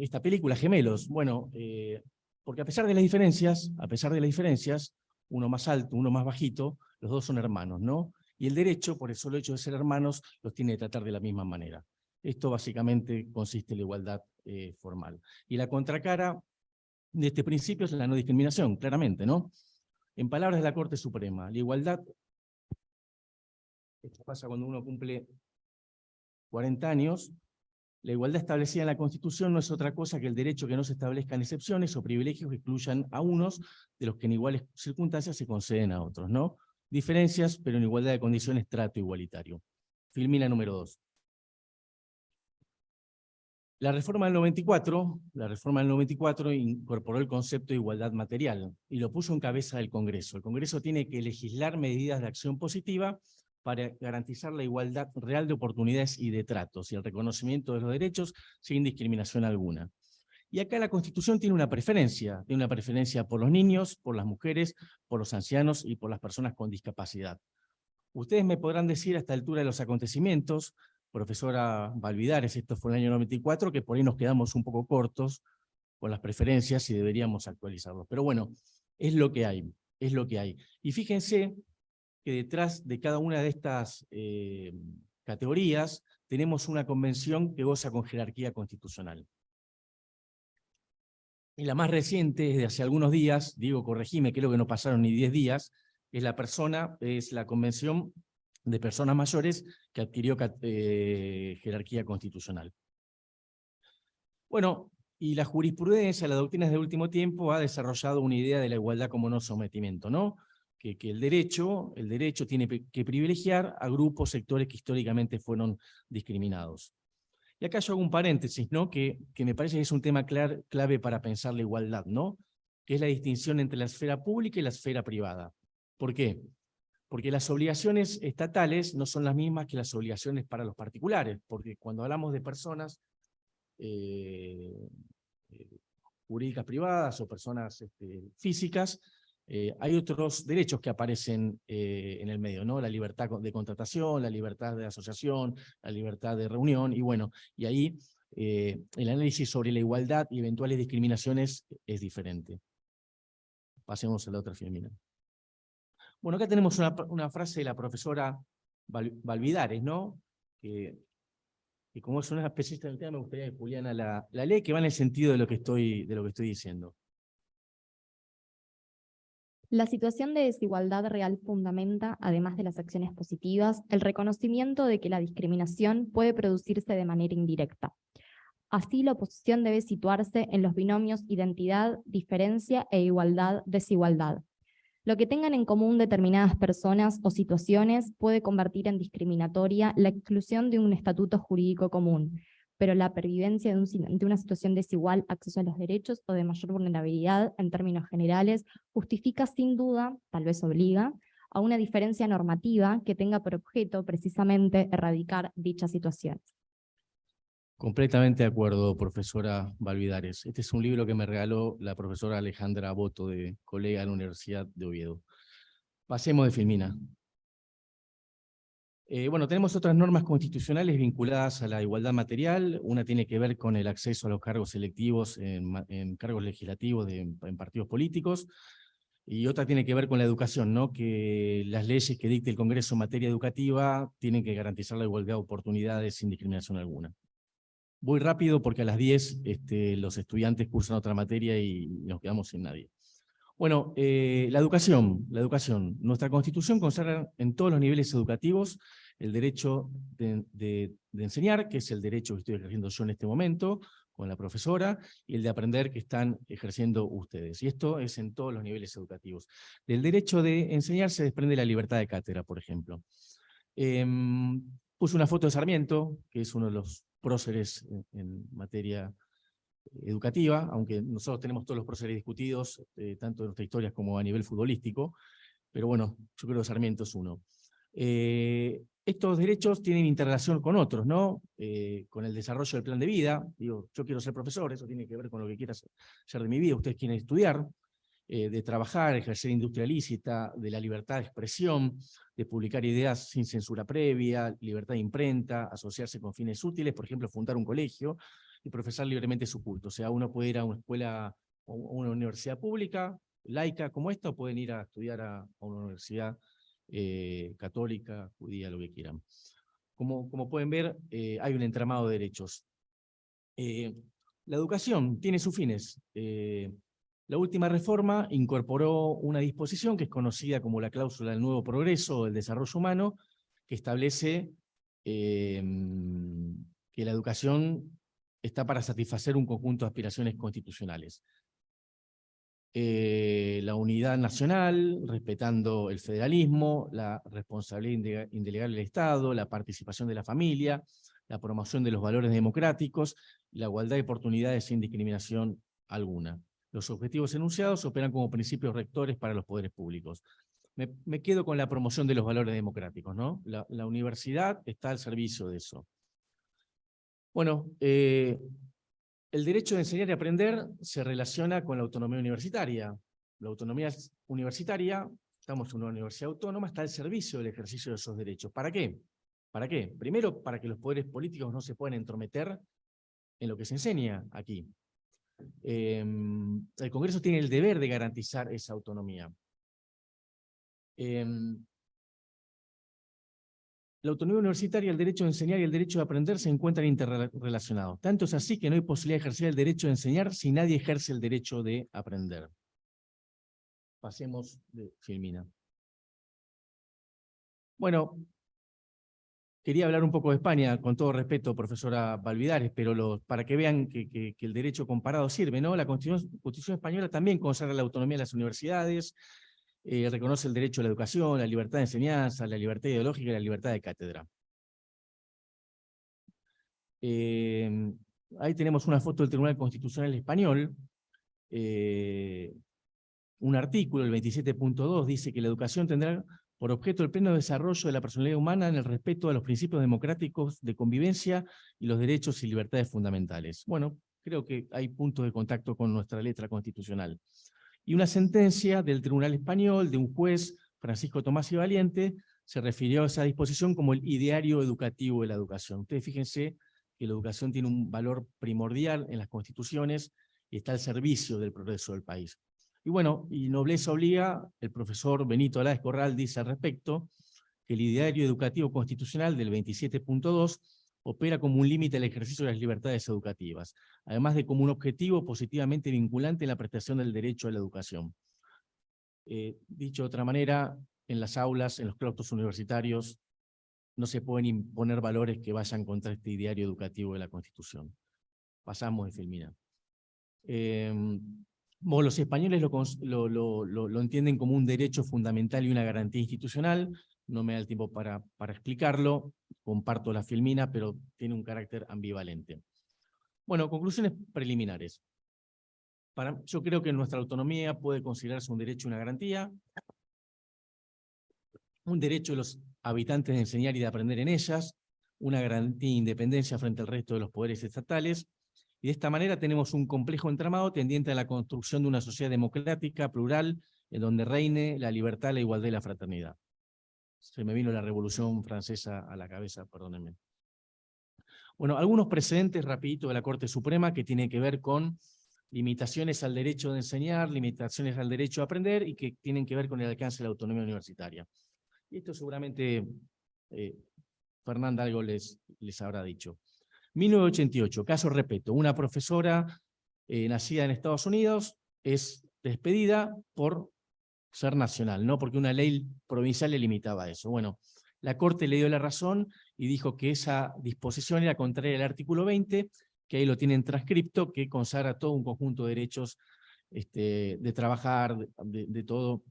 esta película, Gemelos? Bueno, porque a pesar de las diferencias, uno más alto, uno más bajito, los dos son hermanos, ¿no? Y el derecho, por el solo hecho de ser hermanos, los tiene que tratar de la misma manera. Esto básicamente consiste en la igualdad formal. Y la contracara de este principio es la no discriminación, claramente, ¿no? En palabras de la Corte Suprema, la igualdad, esto pasa cuando uno cumple 40 años, la igualdad establecida en la Constitución no es otra cosa que el derecho que no se establezcan excepciones o privilegios que excluyan a unos de los que en iguales circunstancias se conceden a otros, ¿no? Diferencias, pero en igualdad de condiciones, trato igualitario. Filmina número 2. La reforma del 94 incorporó el concepto de igualdad material y lo puso en cabeza del Congreso. El Congreso tiene que legislar medidas de acción positiva para garantizar la igualdad real de oportunidades y de tratos y el reconocimiento de los derechos sin discriminación alguna. Y acá la Constitución tiene una preferencia por los niños, por las mujeres, por los ancianos y por las personas con discapacidad. Ustedes me podrán decir a esta altura de los acontecimientos, profesora Valvidares, esto fue en el año 94, que por ahí nos quedamos un poco cortos con las preferencias y deberíamos actualizarlos. Pero bueno, es lo que hay, es lo que hay. Y fíjense que detrás de cada una de estas categorías tenemos una convención que goza con jerarquía constitucional. Y la más reciente es de hace algunos días, Diego, corregime, creo que no pasaron ni 10 días, es la Convención de Personas Mayores que adquirió jerarquía constitucional. Bueno, y la jurisprudencia, las doctrinas de último tiempo, ha desarrollado una idea de la igualdad como no sometimiento, ¿no? Que el derecho tiene que privilegiar a grupos, sectores que históricamente fueron discriminados. Y acá yo hago un paréntesis, ¿no? Que me parece que es un tema clave para pensar la igualdad, ¿no? Que es la distinción entre la esfera pública y la esfera privada. ¿Por qué? Porque las obligaciones estatales no son las mismas que las obligaciones para los particulares, porque cuando hablamos de personas jurídicas privadas o personas físicas, hay otros derechos que aparecen en el medio, ¿no? La libertad de contratación, la libertad de asociación, la libertad de reunión, y bueno, y ahí el análisis sobre la igualdad y eventuales discriminaciones es diferente. Pasemos a la otra filmina. Bueno, acá tenemos una frase de la profesora Valvidares, ¿no? Que como es una especialista del tema, me gustaría que Juliana la lea, que va en el sentido de lo que estoy diciendo. La situación de desigualdad real fundamenta, además de las acciones positivas, el reconocimiento de que la discriminación puede producirse de manera indirecta. Así, la oposición debe situarse en los binomios identidad, diferencia e igualdad, desigualdad. Lo que tengan en común determinadas personas o situaciones puede convertir en discriminatoria la exclusión de un estatuto jurídico común, pero la pervivencia de una situación desigual, acceso a los derechos o de mayor vulnerabilidad en términos generales, justifica sin duda, tal vez obliga, a una diferencia normativa que tenga por objeto precisamente erradicar dichas situaciones. Completamente de acuerdo, profesora Valvidares. Este es un libro que me regaló la profesora Alejandra Boto, colega de la Universidad de Oviedo. Pasemos de filmina. Bueno, tenemos otras normas constitucionales vinculadas a la igualdad material. Una tiene que ver con el acceso a los cargos electivos en cargos legislativos en partidos políticos. Y otra tiene que ver con la educación, ¿no? Que las leyes que dicte el Congreso en materia educativa tienen que garantizar la igualdad de oportunidades sin discriminación alguna. Voy rápido porque a las 10 los estudiantes cursan otra materia y nos quedamos sin nadie. Bueno, la educación. Nuestra Constitución consagra en todos los niveles educativos el derecho de enseñar, que es el derecho que estoy ejerciendo yo en este momento con la profesora, y el de aprender que están ejerciendo ustedes. Y esto es en todos los niveles educativos. Del derecho de enseñar se desprende la libertad de cátedra, por ejemplo. Puse una foto de Sarmiento, que es uno de los próceres en materia educativa, aunque nosotros tenemos todos los próceres discutidos, tanto en nuestra historia como a nivel futbolístico, pero bueno, yo creo que Sarmiento es uno. Estos derechos tienen interrelación con otros, ¿no? Con el desarrollo del plan de vida. Digo, yo quiero ser profesor, eso tiene que ver con lo que quiera hacer de mi vida, ustedes quieren estudiar, de trabajar, ejercer industria lícita, de la libertad de expresión, de publicar ideas sin censura previa, libertad de imprenta, asociarse con fines útiles, por ejemplo, fundar un colegio y profesar libremente su culto. O sea, uno puede ir a una escuela o una universidad pública, laica como esta, o pueden ir a estudiar a una universidad católica, judía, lo que quieran. Como pueden ver, hay un entramado de derechos. La educación tiene sus fines. La última reforma incorporó una disposición que es conocida como la cláusula del nuevo progreso o del desarrollo humano, que establece que la educación está para satisfacer un conjunto de aspiraciones constitucionales. La unidad nacional, respetando el federalismo, la responsabilidad indelegable del Estado, la participación de la familia, la promoción de los valores democráticos, la igualdad de oportunidades sin discriminación alguna. Los objetivos enunciados operan como principios rectores para los poderes públicos. Me quedo con la promoción de los valores democráticos, ¿no? La universidad está al servicio de eso. Bueno, el derecho de enseñar y aprender se relaciona con la autonomía universitaria. La autonomía universitaria, estamos en una universidad autónoma, está al servicio del ejercicio de esos derechos. ¿Para qué? ¿Para qué? Primero, para que los poderes políticos no se puedan entrometer en lo que se enseña aquí. El Congreso tiene el deber de garantizar esa autonomía. La autonomía universitaria, el derecho de enseñar y el derecho de aprender se encuentran interrelacionados. Tanto es así que no hay posibilidad de ejercer el derecho de enseñar si nadie ejerce el derecho de aprender. Pasemos de filmina. Bueno, quería hablar un poco de España, con todo respeto, profesora Valvidares, pero para que vean que el derecho comparado sirve, ¿no? La Constitución española también consagra la autonomía de las universidades, reconoce el derecho a la educación, la libertad de enseñanza, la libertad ideológica y la libertad de cátedra. Ahí tenemos una foto del Tribunal Constitucional Español. Un artículo, el 27.2, dice que la educación tendrá por objeto el pleno desarrollo de la personalidad humana en el respeto a los principios democráticos de convivencia y los derechos y libertades fundamentales. Bueno, creo que hay puntos de contacto con nuestra letra constitucional. Y una sentencia del Tribunal Español de un juez, Francisco Tomás y Valiente, se refirió a esa disposición como el ideario educativo de la educación. Ustedes fíjense que la educación tiene un valor primordial en las constituciones y está al servicio del progreso del país. Y bueno, y nobleza obliga, el profesor Benito Aláez Corral dice al respecto que el ideario educativo constitucional del 27.2 opera como un límite al ejercicio de las libertades educativas, además de como un objetivo positivamente vinculante en la prestación del derecho a la educación. Dicho de otra manera, en las aulas, en los claustros universitarios, no se pueden imponer valores que vayan contra este ideario educativo de la Constitución. Pasamos de Filmina. Los españoles lo entienden como un derecho fundamental y una garantía institucional. No me da el tiempo para explicarlo. Comparto la Filmina, pero tiene un carácter ambivalente. Bueno, conclusiones preliminares. Yo creo que nuestra autonomía puede considerarse un derecho y una garantía. Un derecho de los habitantes de enseñar y de aprender en ellas. Una garantía de independencia frente al resto de los poderes estatales. Y de esta manera tenemos un complejo entramado tendiente a la construcción de una sociedad democrática, plural, en donde reine la libertad, la igualdad y la fraternidad. Se me vino la Revolución Francesa a la cabeza, perdónenme. Bueno, algunos precedentes rapidito de la Corte Suprema que tienen que ver con limitaciones al derecho de enseñar, limitaciones al derecho a aprender y que tienen que ver con el alcance de la autonomía universitaria. Y esto seguramente Fernanda algo les habrá dicho. 1988, caso Repetto, una profesora nacida en Estados Unidos es despedida por ser nacional, no porque una ley provincial le limitaba eso. Bueno, la Corte le dio la razón y dijo que esa disposición era contraria al artículo 20, que ahí lo tienen transcripto, que consagra todo un conjunto de derechos de trabajar, de todo,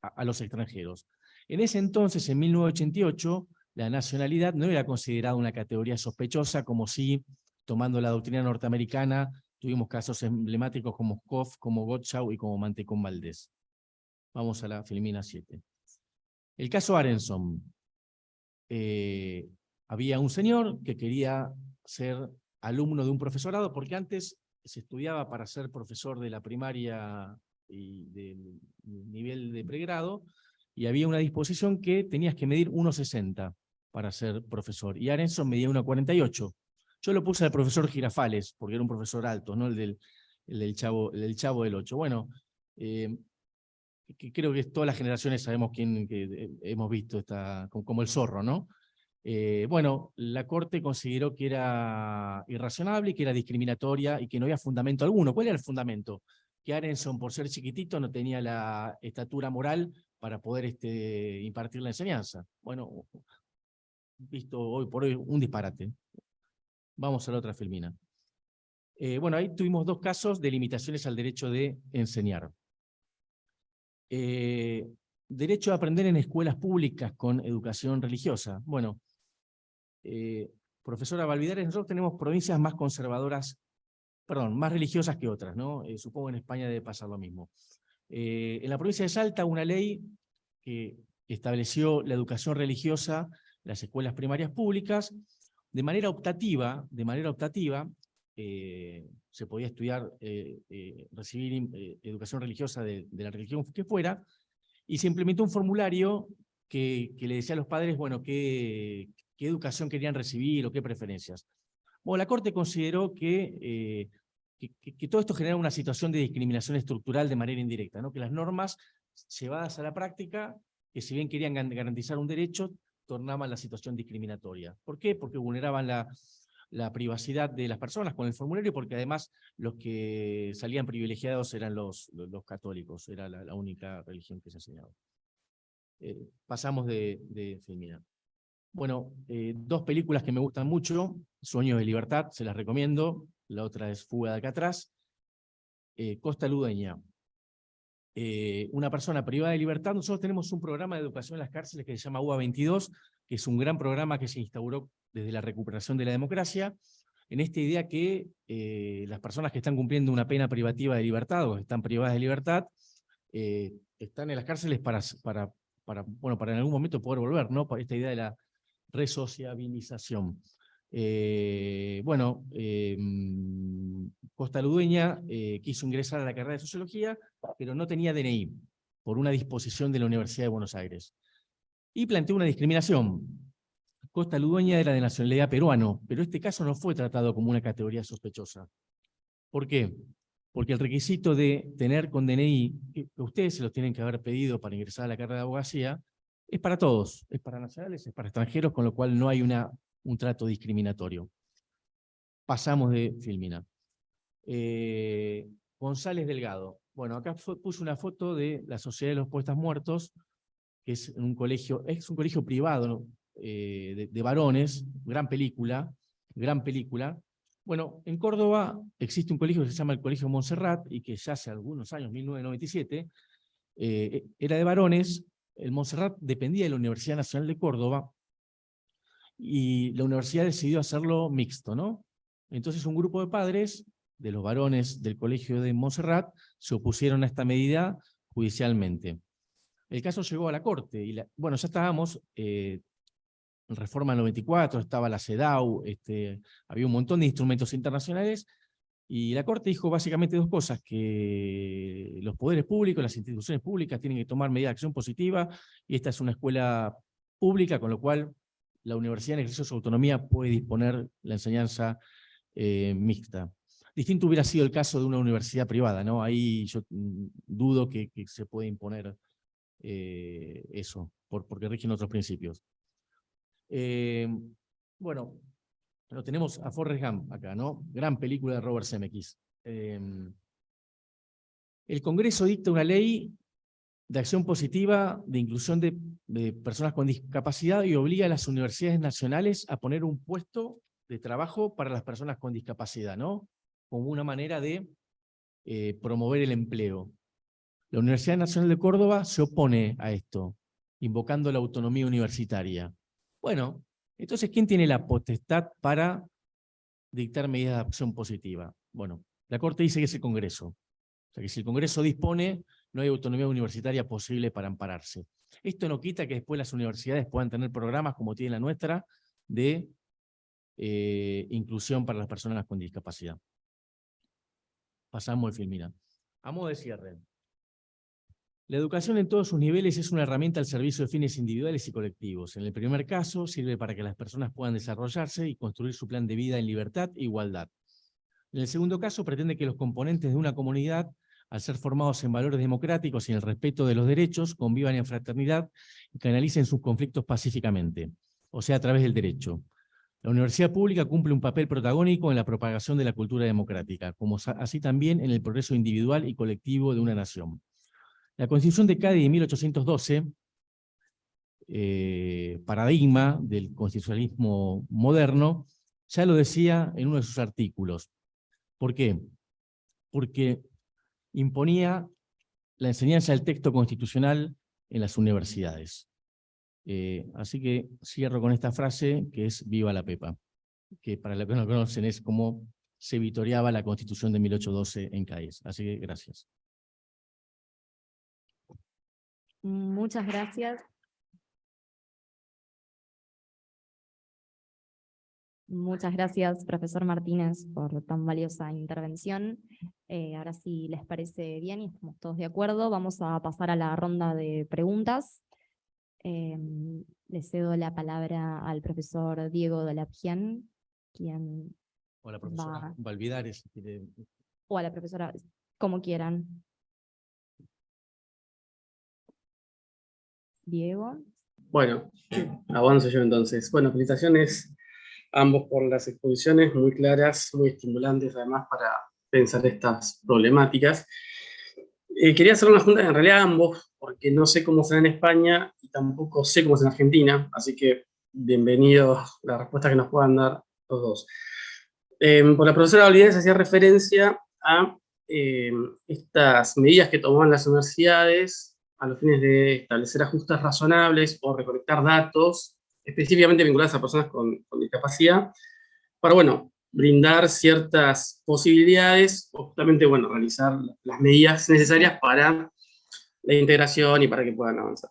a los extranjeros. En ese entonces, en 1988, la nacionalidad no era considerada una categoría sospechosa, como si, tomando la doctrina norteamericana, tuvimos casos emblemáticos como Koff, como Gottschall y como Mantecón Valdés. Vamos a la Filmina 7. El caso Arenson. Había un señor que quería ser alumno de un profesorado, porque antes se estudiaba para ser profesor de la primaria y del nivel de pregrado, y había una disposición que tenías que medir 1,60 para ser profesor, y Arenson medía 1,48. Yo lo puse al profesor Girafales, porque era un profesor alto, ¿no? el del Chavo del 8. Bueno, que creo que todas las generaciones sabemos quién que hemos visto como el zorro, ¿no? Bueno, la Corte consideró que era irrazonable, que era discriminatoria y que no había fundamento alguno. ¿Cuál era el fundamento? Que Arenson, por ser chiquitito, no tenía la estatura moral para poder impartir la enseñanza. Bueno, visto hoy por hoy, un disparate. Vamos a la otra Filmina. Bueno, ahí tuvimos dos casos de limitaciones al derecho de enseñar. Derecho a aprender en escuelas públicas con educación religiosa. Bueno, profesora Valvidares, nosotros tenemos provincias más conservadoras, más religiosas que otras, ¿no? Supongo en España debe pasar lo mismo. En la provincia de Salta, una ley que estableció la educación religiosa, las escuelas primarias públicas, de manera optativa, se podía estudiar, recibir educación religiosa de la religión que fuera, y se implementó un formulario que le decía a los padres, bueno, qué educación querían recibir o qué preferencias. Bueno, la Corte consideró que todo esto genera una situación de discriminación estructural de manera indirecta, ¿no? Que las normas llevadas a la práctica, que si bien querían garantizar un derecho, tornaban la situación discriminatoria. ¿Por qué? Porque vulneraban la privacidad de las personas con el formulario, porque además los que salían privilegiados eran los católicos, era la única religión que se enseñaba. Pasamos de Filmina. Bueno, dos películas que me gustan mucho, Sueños de Libertad, se las recomiendo, la otra es Fuga de Alcatraz. Costa Ludueña, una persona privada de libertad. Nosotros tenemos un programa de educación en las cárceles que se llama UBA 22, que es un gran programa que se instauró desde la recuperación de la democracia, en esta idea que las personas que están cumpliendo una pena privativa de libertad o están privadas de libertad, están en las cárceles para en algún momento poder volver, ¿no? Para esta idea de la resociabilización. Costa Ludueña quiso ingresar a la carrera de Sociología, pero no tenía DNI, por una disposición de la Universidad de Buenos Aires. Y planteó una discriminación. Costa Ludueña era de nacionalidad peruano, pero este caso no fue tratado como una categoría sospechosa. ¿Por qué? Porque el requisito de tener con DNI, que ustedes se los tienen que haber pedido para ingresar a la carrera de abogacía, es para todos, es para nacionales, es para extranjeros, con lo cual no hay un trato discriminatorio. Pasamos de Filmina. González Delgado. Bueno, acá puse una foto de la Sociedad de los Poetas Muertos, que es un colegio privado, ¿no? de varones, gran película. Bueno, en Córdoba existe un colegio que se llama el Colegio Montserrat, y que ya hace algunos años, 1997, era de varones. El Montserrat dependía de la Universidad Nacional de Córdoba, y la universidad decidió hacerlo mixto, ¿no? Entonces un grupo de padres de los varones del colegio de Montserrat se opusieron a esta medida judicialmente. El caso llegó a la Corte, y ya estábamos, en Reforma 94, estaba la CEDAW, había un montón de instrumentos internacionales, y la Corte dijo básicamente dos cosas: que los poderes públicos, las instituciones públicas tienen que tomar medidas de acción positiva, y esta es una escuela pública, con lo cual la universidad, en ejercicio de su autonomía, puede disponer la enseñanza mixta. Distinto hubiera sido el caso de una universidad privada, ¿no? Ahí yo dudo que se pueda imponer eso, porque rigen otros principios. Lo tenemos a Forrest Gump acá, ¿no? Gran película de Robert Zemeckis. El Congreso dicta una ley de acción positiva, de inclusión de personas con discapacidad, y obliga a las universidades nacionales a poner un puesto de trabajo para las personas con discapacidad, ¿no? Como una manera de promover el empleo. La Universidad Nacional de Córdoba se opone a esto, invocando la autonomía universitaria. Bueno, entonces, ¿quién tiene la potestad para dictar medidas de acción positiva? Bueno, la Corte dice que es el Congreso. O sea, que si el Congreso dispone, no hay autonomía universitaria posible para ampararse. Esto no quita que después las universidades puedan tener programas, como tiene la nuestra, de inclusión para las personas con discapacidad. Pasamos al Filmina. A modo de cierre. La educación en todos sus niveles es una herramienta al servicio de fines individuales y colectivos. En el primer caso, sirve para que las personas puedan desarrollarse y construir su plan de vida en libertad e igualdad. En el segundo caso, pretende que los componentes de una comunidad, al ser formados en valores democráticos y en el respeto de los derechos, convivan en fraternidad y canalicen sus conflictos pacíficamente, o sea, a través del derecho. La universidad pública cumple un papel protagónico en la propagación de la cultura democrática, como así también en el progreso individual y colectivo de una nación. La Constitución de Cádiz de 1812, paradigma del constitucionalismo moderno, ya lo decía en uno de sus artículos. ¿Por qué? Porque imponía la enseñanza del texto constitucional en las universidades. Así que cierro con esta frase, que es "Viva la Pepa", que para los que no lo conocen es como se vitoreaba la Constitución de 1812 en Cádiz. Así que gracias. Muchas gracias. Muchas gracias, profesor Martínez, por tan valiosa intervención. Ahora, si les parece bien y estamos todos de acuerdo, vamos a pasar a la ronda de preguntas. Le cedo la palabra al profesor Diego de la Pien, quien O la profesora Valvidares. o a la profesora, como quieran. Diego. Bueno, avanzo yo entonces. Bueno, felicitaciones a ambos por las exposiciones, muy claras, muy estimulantes además para pensar estas problemáticas. Quería hacer una pregunta en realidad a ambos, porque no sé cómo será en España y tampoco sé cómo es en Argentina, así que bienvenidos la respuesta que nos puedan dar los dos. Por la profesora Validares hacía referencia a estas medidas que tomaban las universidades a los fines de establecer ajustes razonables o recolectar datos, específicamente vinculados a personas con discapacidad, para, bueno, brindar ciertas posibilidades o justamente, bueno, realizar las medidas necesarias para la integración y para que puedan avanzar.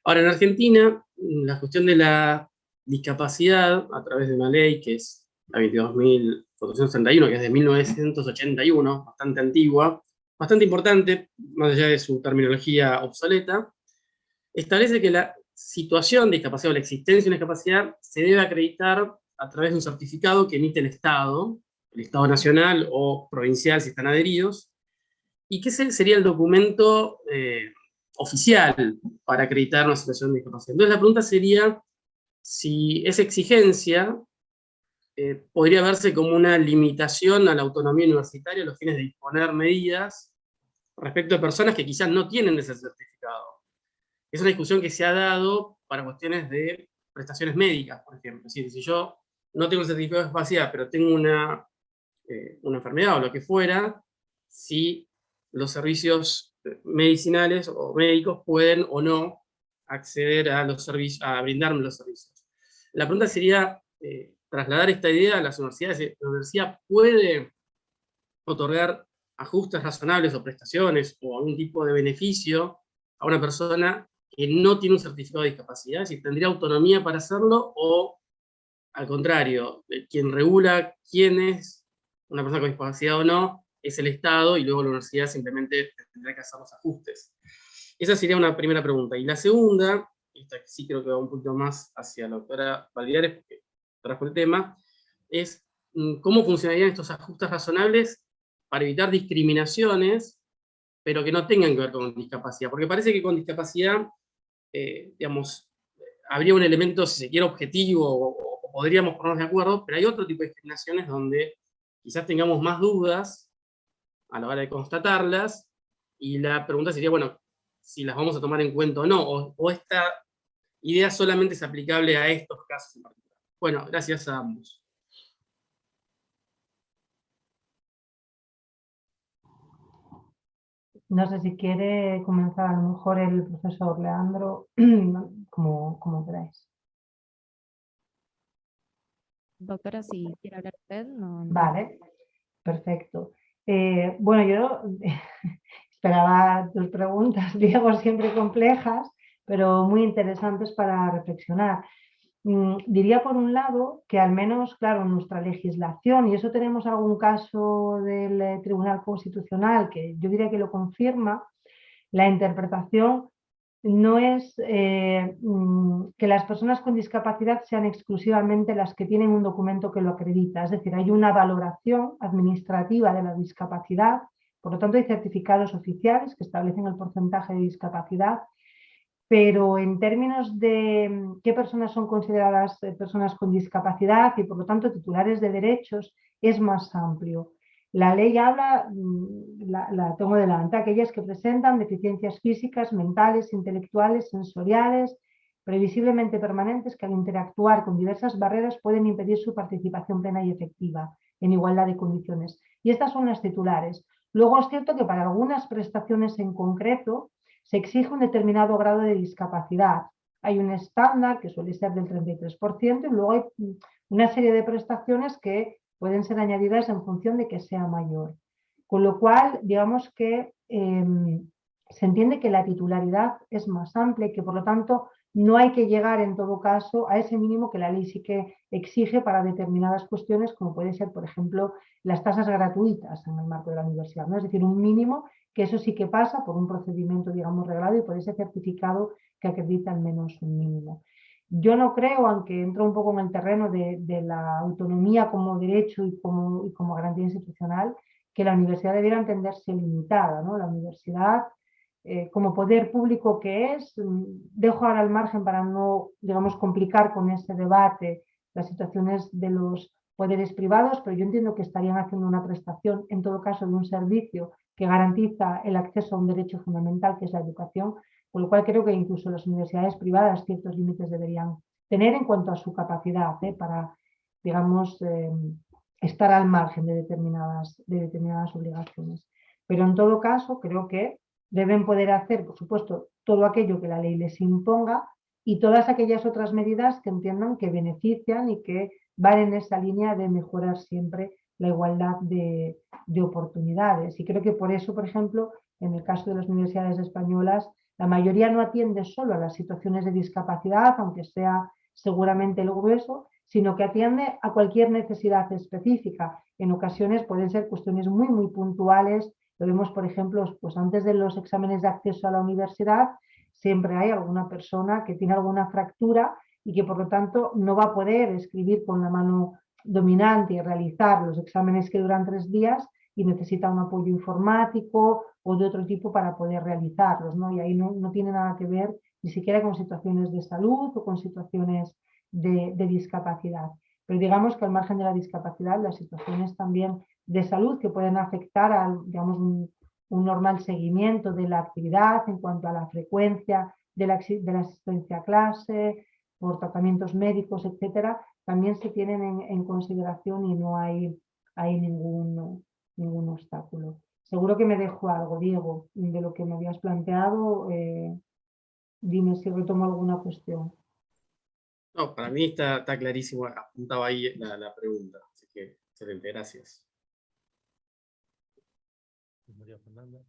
Ahora, en Argentina, la cuestión de la discapacidad, a través de una ley que es la 22.431, que es de 1981, bastante antigua, bastante importante, más allá de su terminología obsoleta, establece que la situación de discapacidad o la existencia de una discapacidad se debe acreditar a través de un certificado que emite el Estado nacional o provincial si están adheridos, y que ese sería el documento oficial para acreditar una situación de discapacidad. Entonces la pregunta sería si esa exigencia podría verse como una limitación a la autonomía universitaria a los fines de disponer medidas respecto a personas que quizás no tienen ese certificado. Es una discusión que se ha dado para cuestiones de prestaciones médicas, por ejemplo. Es decir, si yo no tengo un certificado de discapacidad, pero tengo una enfermedad o lo que fuera, si los servicios medicinales o médicos pueden o no acceder a los servicios, a brindarme los servicios. La pregunta sería trasladar esta idea a las universidades. ¿La universidad puede otorgar ajustes razonables o prestaciones o algún tipo de beneficio a una persona que no tiene un certificado de discapacidad? Si tendría autonomía para hacerlo, o al contrario, quien regula quién es una persona con discapacidad o no es el Estado, y luego la universidad simplemente tendrá que hacer los ajustes. Esa sería una primera pregunta. Y la segunda, esta sí creo que va un poquito más hacia la doctora Validares, porque trajo el tema, es cómo funcionarían estos ajustes razonables para evitar discriminaciones, pero que no tengan que ver con discapacidad. Porque parece que con discapacidad, digamos, habría un elemento, si se quiere, objetivo, o podríamos ponernos de acuerdo, pero hay otro tipo de discriminaciones donde quizás tengamos más dudas a la hora de constatarlas, y la pregunta sería, bueno, si las vamos a tomar en cuenta o no, o esta idea solamente es aplicable a estos casos en particular. Bueno, gracias a ambos. No sé si quiere comenzar a lo mejor el profesor Leandro, como queráis. Doctora, si quiere hablar usted, no. Vale, perfecto. Bueno, yo esperaba tus preguntas, Diego, siempre complejas, pero muy interesantes para reflexionar. Diría por un lado que al menos, claro, nuestra legislación, y eso tenemos algún caso del Tribunal Constitucional que yo diría que lo confirma, la interpretación no es que las personas con discapacidad sean exclusivamente las que tienen un documento que lo acredita. Es decir, hay una valoración administrativa de la discapacidad, por lo tanto hay certificados oficiales que establecen el porcentaje de discapacidad, pero en términos de qué personas son consideradas personas con discapacidad y por lo tanto titulares de derechos, es más amplio. La ley habla, la tengo delante, aquellas que presentan deficiencias físicas, mentales, intelectuales, sensoriales, previsiblemente permanentes, que al interactuar con diversas barreras pueden impedir su participación plena y efectiva en igualdad de condiciones. Y estas son las titulares. Luego es cierto que para algunas prestaciones en concreto se exige un determinado grado de discapacidad. Hay un estándar que suele ser del 33% y luego hay una serie de prestaciones que pueden ser añadidas en función de que sea mayor. Con lo cual, digamos que se entiende que la titularidad es más amplia y que por lo tanto no hay que llegar en todo caso a ese mínimo que la ley sí que exige para determinadas cuestiones, como puede ser, por ejemplo, las tasas gratuitas en el marco de la universidad, ¿no? Es decir, un mínimo que eso sí que pasa por un procedimiento, digamos, reglado y por ese certificado que acredita al menos un mínimo. Yo no creo, aunque entro un poco en el terreno de la autonomía como derecho y como garantía institucional, que la universidad debiera entenderse limitada, ¿no? La universidad, como poder público que es, dejo ahora al margen para no, digamos, complicar con ese debate las situaciones de los poderes privados, pero yo entiendo que estarían haciendo una prestación, en todo caso, de un servicio que garantiza el acceso a un derecho fundamental, que es la educación, con lo cual creo que incluso las universidades privadas ciertos límites deberían tener en cuanto a su capacidad para, digamos, estar al margen de determinadas obligaciones. Pero en todo caso, creo que deben poder hacer, por supuesto, todo aquello que la ley les imponga y todas aquellas otras medidas que entiendan que benefician y que van en esa línea de mejorar siempre la igualdad de oportunidades. Y creo que por eso, por ejemplo, en el caso de las universidades españolas, la mayoría no atiende solo a las situaciones de discapacidad, aunque sea seguramente el grueso, sino que atiende a cualquier necesidad específica. En ocasiones pueden ser cuestiones muy, muy puntuales. Lo vemos, por ejemplo, pues antes de los exámenes de acceso a la universidad, siempre hay alguna persona que tiene alguna fractura y que por lo tanto no va a poder escribir con la mano dominante y realizar los exámenes que duran 3 días y necesita un apoyo informático o de otro tipo para poder realizarlos, ¿no? Y ahí no tiene nada que ver ni siquiera con situaciones de salud o con situaciones de discapacidad. Pero digamos que al margen de la discapacidad, las situaciones también de salud que pueden afectar a, digamos, un normal seguimiento de la actividad en cuanto a la frecuencia de la asistencia a clase, por tratamientos médicos, etcétera, también se tienen en consideración y no hay ningún obstáculo. Seguro que me dejo algo, Diego, de lo que me habías planteado. Dime si retomo alguna cuestión. No, para mí está clarísimo, apuntaba ahí la pregunta, así que excelente, gracias. María Fernanda.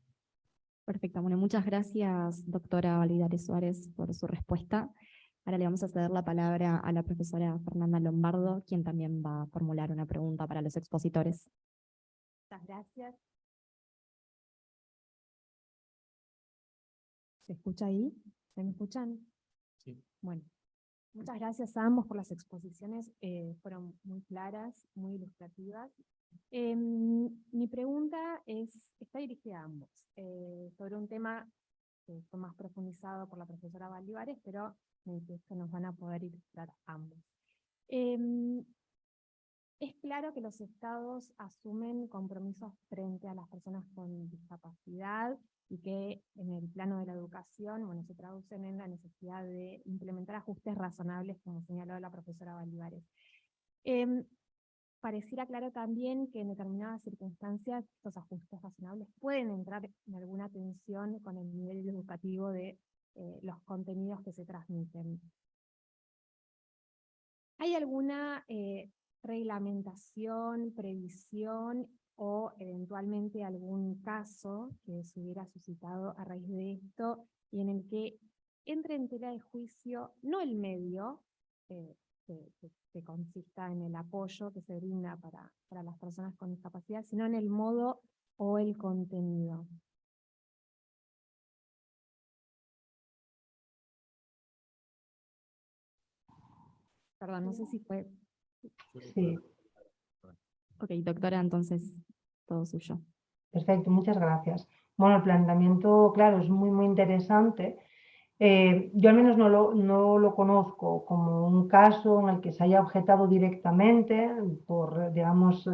Perfecto. Bueno, muchas gracias, doctora Validares Suárez, por su respuesta. Ahora le vamos a ceder la palabra a la profesora Fernanda Lombardo, quien también va a formular una pregunta para los expositores. Muchas gracias. ¿Se escucha ahí? ¿Se me escuchan? Sí. Bueno, muchas gracias a ambos por las exposiciones, fueron muy claras, muy ilustrativas. Mi pregunta está dirigida a ambos, sobre un tema que fue más profundizado por la profesora Validares, pero que nos van a poder ilustrar ambos. Es claro que los estados asumen compromisos frente a las personas con discapacidad y que en el plano de la educación, bueno, se traducen en la necesidad de implementar ajustes razonables, como señaló la profesora Validares. Pareciera claro también que en determinadas circunstancias estos ajustes razonables pueden entrar en alguna tensión con el nivel educativo de los contenidos que se transmiten. ¿Hay alguna reglamentación, previsión o eventualmente algún caso que se hubiera suscitado a raíz de esto y en el que entre en tela de juicio no el medio que consista en el apoyo que se brinda para las personas con discapacidad, sino en el modo o el contenido? Perdón, no sé si fue... Sí. Ok, doctora, entonces todo suyo. Perfecto, muchas gracias. Bueno, el planteamiento, claro, es muy, muy interesante. Yo al menos no lo conozco como un caso en el que se haya objetado directamente por, digamos,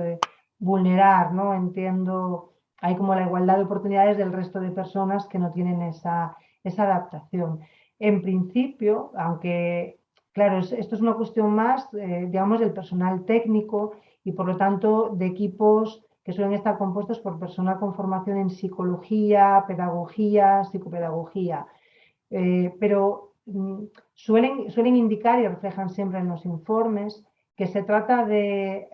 vulnerar, ¿no? Entiendo, hay como la igualdad de oportunidades del resto de personas que no tienen esa adaptación. En principio, aunque, claro, esto es una cuestión más, digamos, del personal técnico y por lo tanto de equipos que suelen estar compuestos por personal con formación en psicología, pedagogía, psicopedagogía. Pero suelen indicar y reflejan siempre en los informes que se trata de,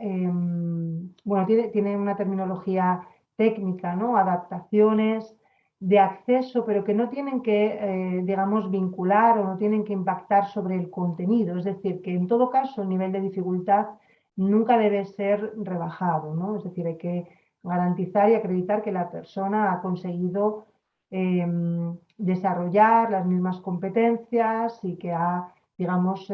bueno, tiene una terminología técnica, ¿no? Adaptaciones de acceso, pero que no tienen que, digamos, vincular o no tienen que impactar sobre el contenido. Es decir, que en todo caso el nivel de dificultad nunca debe ser rebajado, ¿no? Es decir, hay que garantizar y acreditar que la persona ha conseguido desarrollar las mismas competencias y que ha, digamos,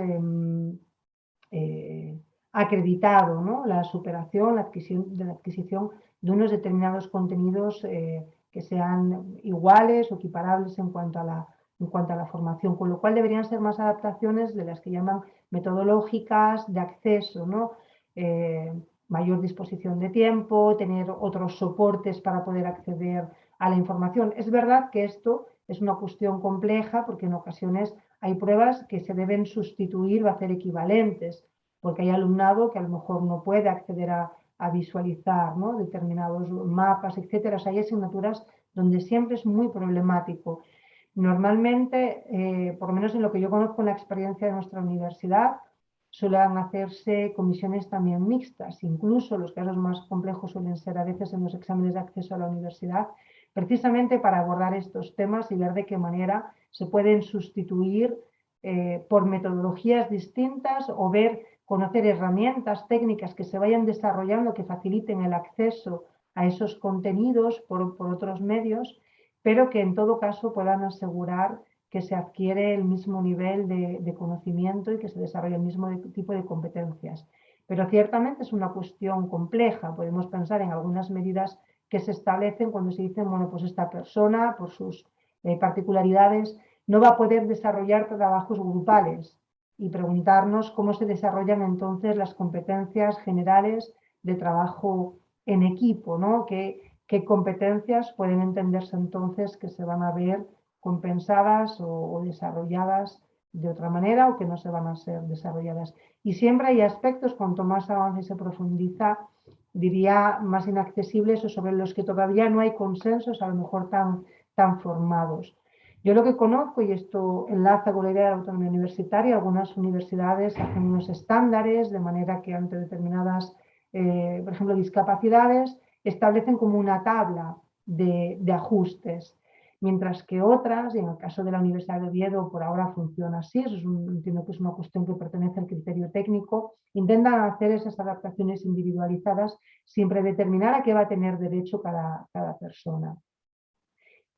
acreditado, ¿no? La superación, la adquisición de unos determinados contenidos que sean iguales o equiparables en cuanto a la formación, con lo cual deberían ser más adaptaciones de las que llaman metodológicas de acceso, ¿no? Mayor disposición de tiempo, tener otros soportes para poder acceder a la información. Es verdad que esto es una cuestión compleja porque en ocasiones hay pruebas que se deben sustituir o hacer equivalentes, porque hay alumnado que a lo mejor no puede acceder a visualizar, ¿no?, determinados mapas, etcétera. O sea, hay asignaturas donde siempre es muy problemático. Normalmente, por lo menos en lo que yo conozco en la experiencia de nuestra universidad, suelen hacerse comisiones también mixtas. Incluso los casos más complejos suelen ser a veces en los exámenes de acceso a la universidad, precisamente para abordar estos temas y ver de qué manera se pueden sustituir por metodologías distintas o conocer herramientas técnicas que se vayan desarrollando que faciliten el acceso a esos contenidos por otros medios, pero que en todo caso puedan asegurar que se adquiere el mismo nivel de conocimiento y que se desarrolla el mismo tipo de competencias. Pero ciertamente es una cuestión compleja. Podemos pensar en algunas medidas que se establecen cuando se dicen, bueno, pues esta persona, por sus particularidades, no va a poder desarrollar trabajos grupales, y preguntarnos cómo se desarrollan entonces las competencias generales de trabajo en equipo, ¿no? ¿Qué competencias pueden entenderse entonces que se van a ver compensadas o desarrolladas de otra manera o que no se van a ser desarrolladas? Y siempre hay aspectos, cuanto más avance y se profundiza, diría, más inaccesibles o sobre los que todavía no hay consensos, a lo mejor tan formados. Yo lo que conozco, y esto enlaza con la idea de la autonomía universitaria, algunas universidades hacen unos estándares de manera que ante determinadas, por ejemplo, discapacidades, establecen como una tabla de ajustes, mientras que otras, y en el caso de la Universidad de Oviedo por ahora funciona así, eso entiendo que es una cuestión que pertenece al criterio técnico, intentan hacer esas adaptaciones individualizadas sin predeterminar a qué va a tener derecho cada persona.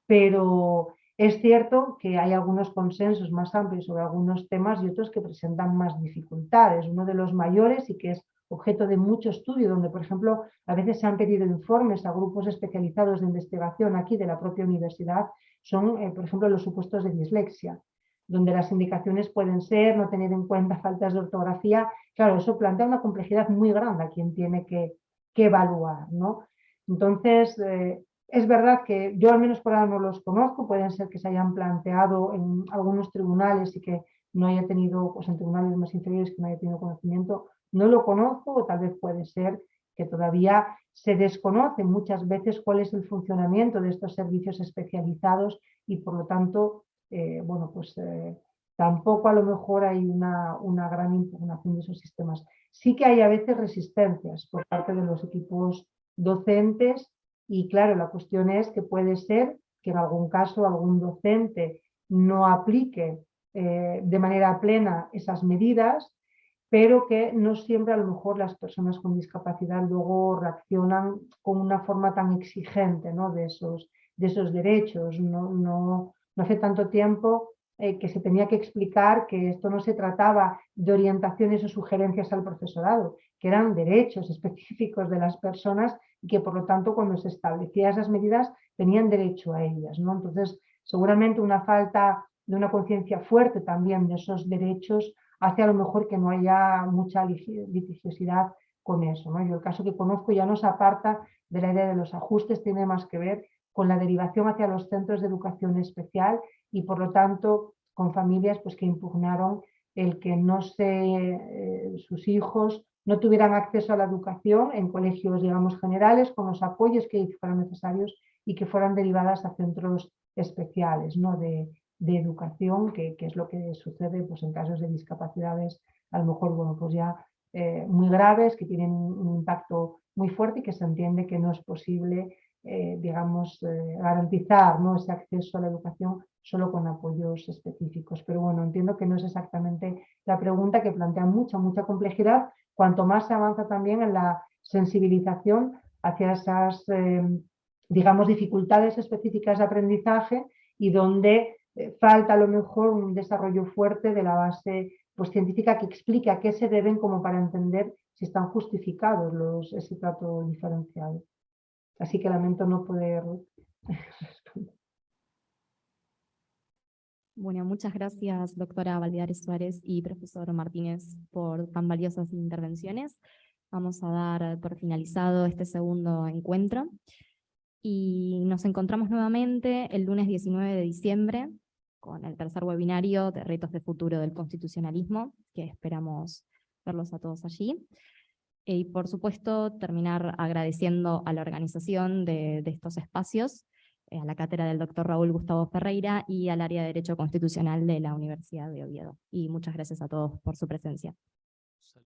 Pero es cierto que hay algunos consensos más amplios sobre algunos temas y otros que presentan más dificultades. Uno de los mayores, y que es objeto de mucho estudio, donde, por ejemplo, a veces se han pedido informes a grupos especializados de investigación aquí de la propia universidad, son, por ejemplo, los supuestos de dislexia, donde las indicaciones pueden ser no tener en cuenta faltas de ortografía. Claro, eso plantea una complejidad muy grande a quien tiene que evaluar, ¿no? Entonces, es verdad que yo al menos por ahora no los conozco, pueden ser que se hayan planteado en algunos tribunales y que no haya tenido, pues en tribunales más inferiores que no haya tenido conocimiento, no lo conozco, o tal vez puede ser que todavía se desconoce muchas veces cuál es el funcionamiento de estos servicios especializados y por lo tanto, bueno, pues tampoco a lo mejor hay una gran impugnación de esos sistemas. Sí que hay a veces resistencias por parte de los equipos docentes. Y claro, la cuestión es que puede ser que en algún caso algún docente no aplique de manera plena esas medidas, pero que no siempre a lo mejor las personas con discapacidad luego reaccionan con una forma tan exigente, ¿no?, de esos derechos. No hace tanto tiempo que se tenía que explicar que esto no se trataba de orientaciones o sugerencias al profesorado, que eran derechos específicos de las personas y que por lo tanto cuando se establecían esas medidas tenían derecho a ellas, ¿no? Entonces, seguramente una falta de una conciencia fuerte también de esos derechos hace a lo mejor que no haya mucha litigiosidad con eso, ¿no? Yo el caso que conozco ya no se aparta de la idea de los ajustes, tiene más que ver con la derivación hacia los centros de educación especial y por lo tanto con familias pues, que impugnaron el que sus hijos no tuvieran acceso a la educación en colegios, digamos, generales, con los apoyos que fueran necesarios y que fueran derivadas a centros especiales, ¿no?, de educación, que es lo que sucede pues, en casos de discapacidades, a lo mejor, bueno, pues ya muy graves, que tienen un impacto muy fuerte y que se entiende que no es posible, digamos, garantizar, ¿no?, ese acceso a la educación solo con apoyos específicos. Pero bueno, entiendo que no es exactamente la pregunta, que plantea mucha complejidad, cuanto más se avanza también en la sensibilización hacia esas, digamos, dificultades específicas de aprendizaje y donde falta a lo mejor un desarrollo fuerte de la base pues, científica que explique a qué se deben como para entender si están justificados ese trato diferencial. Así que lamento no poder responder. Bueno, muchas gracias, doctora Valladares Suárez y profesor Martínez, por tan valiosas intervenciones. Vamos a dar por finalizado este segundo encuentro y nos encontramos nuevamente el lunes 19 de diciembre con el tercer webinario de Retos de Futuro del Constitucionalismo, que esperamos verlos a todos allí. Y por supuesto, terminar agradeciendo a la organización de estos espacios, a la cátedra del doctor Raúl Gustavo Ferreira y al área de Derecho Constitucional de la Universidad de Oviedo. Y muchas gracias a todos por su presencia.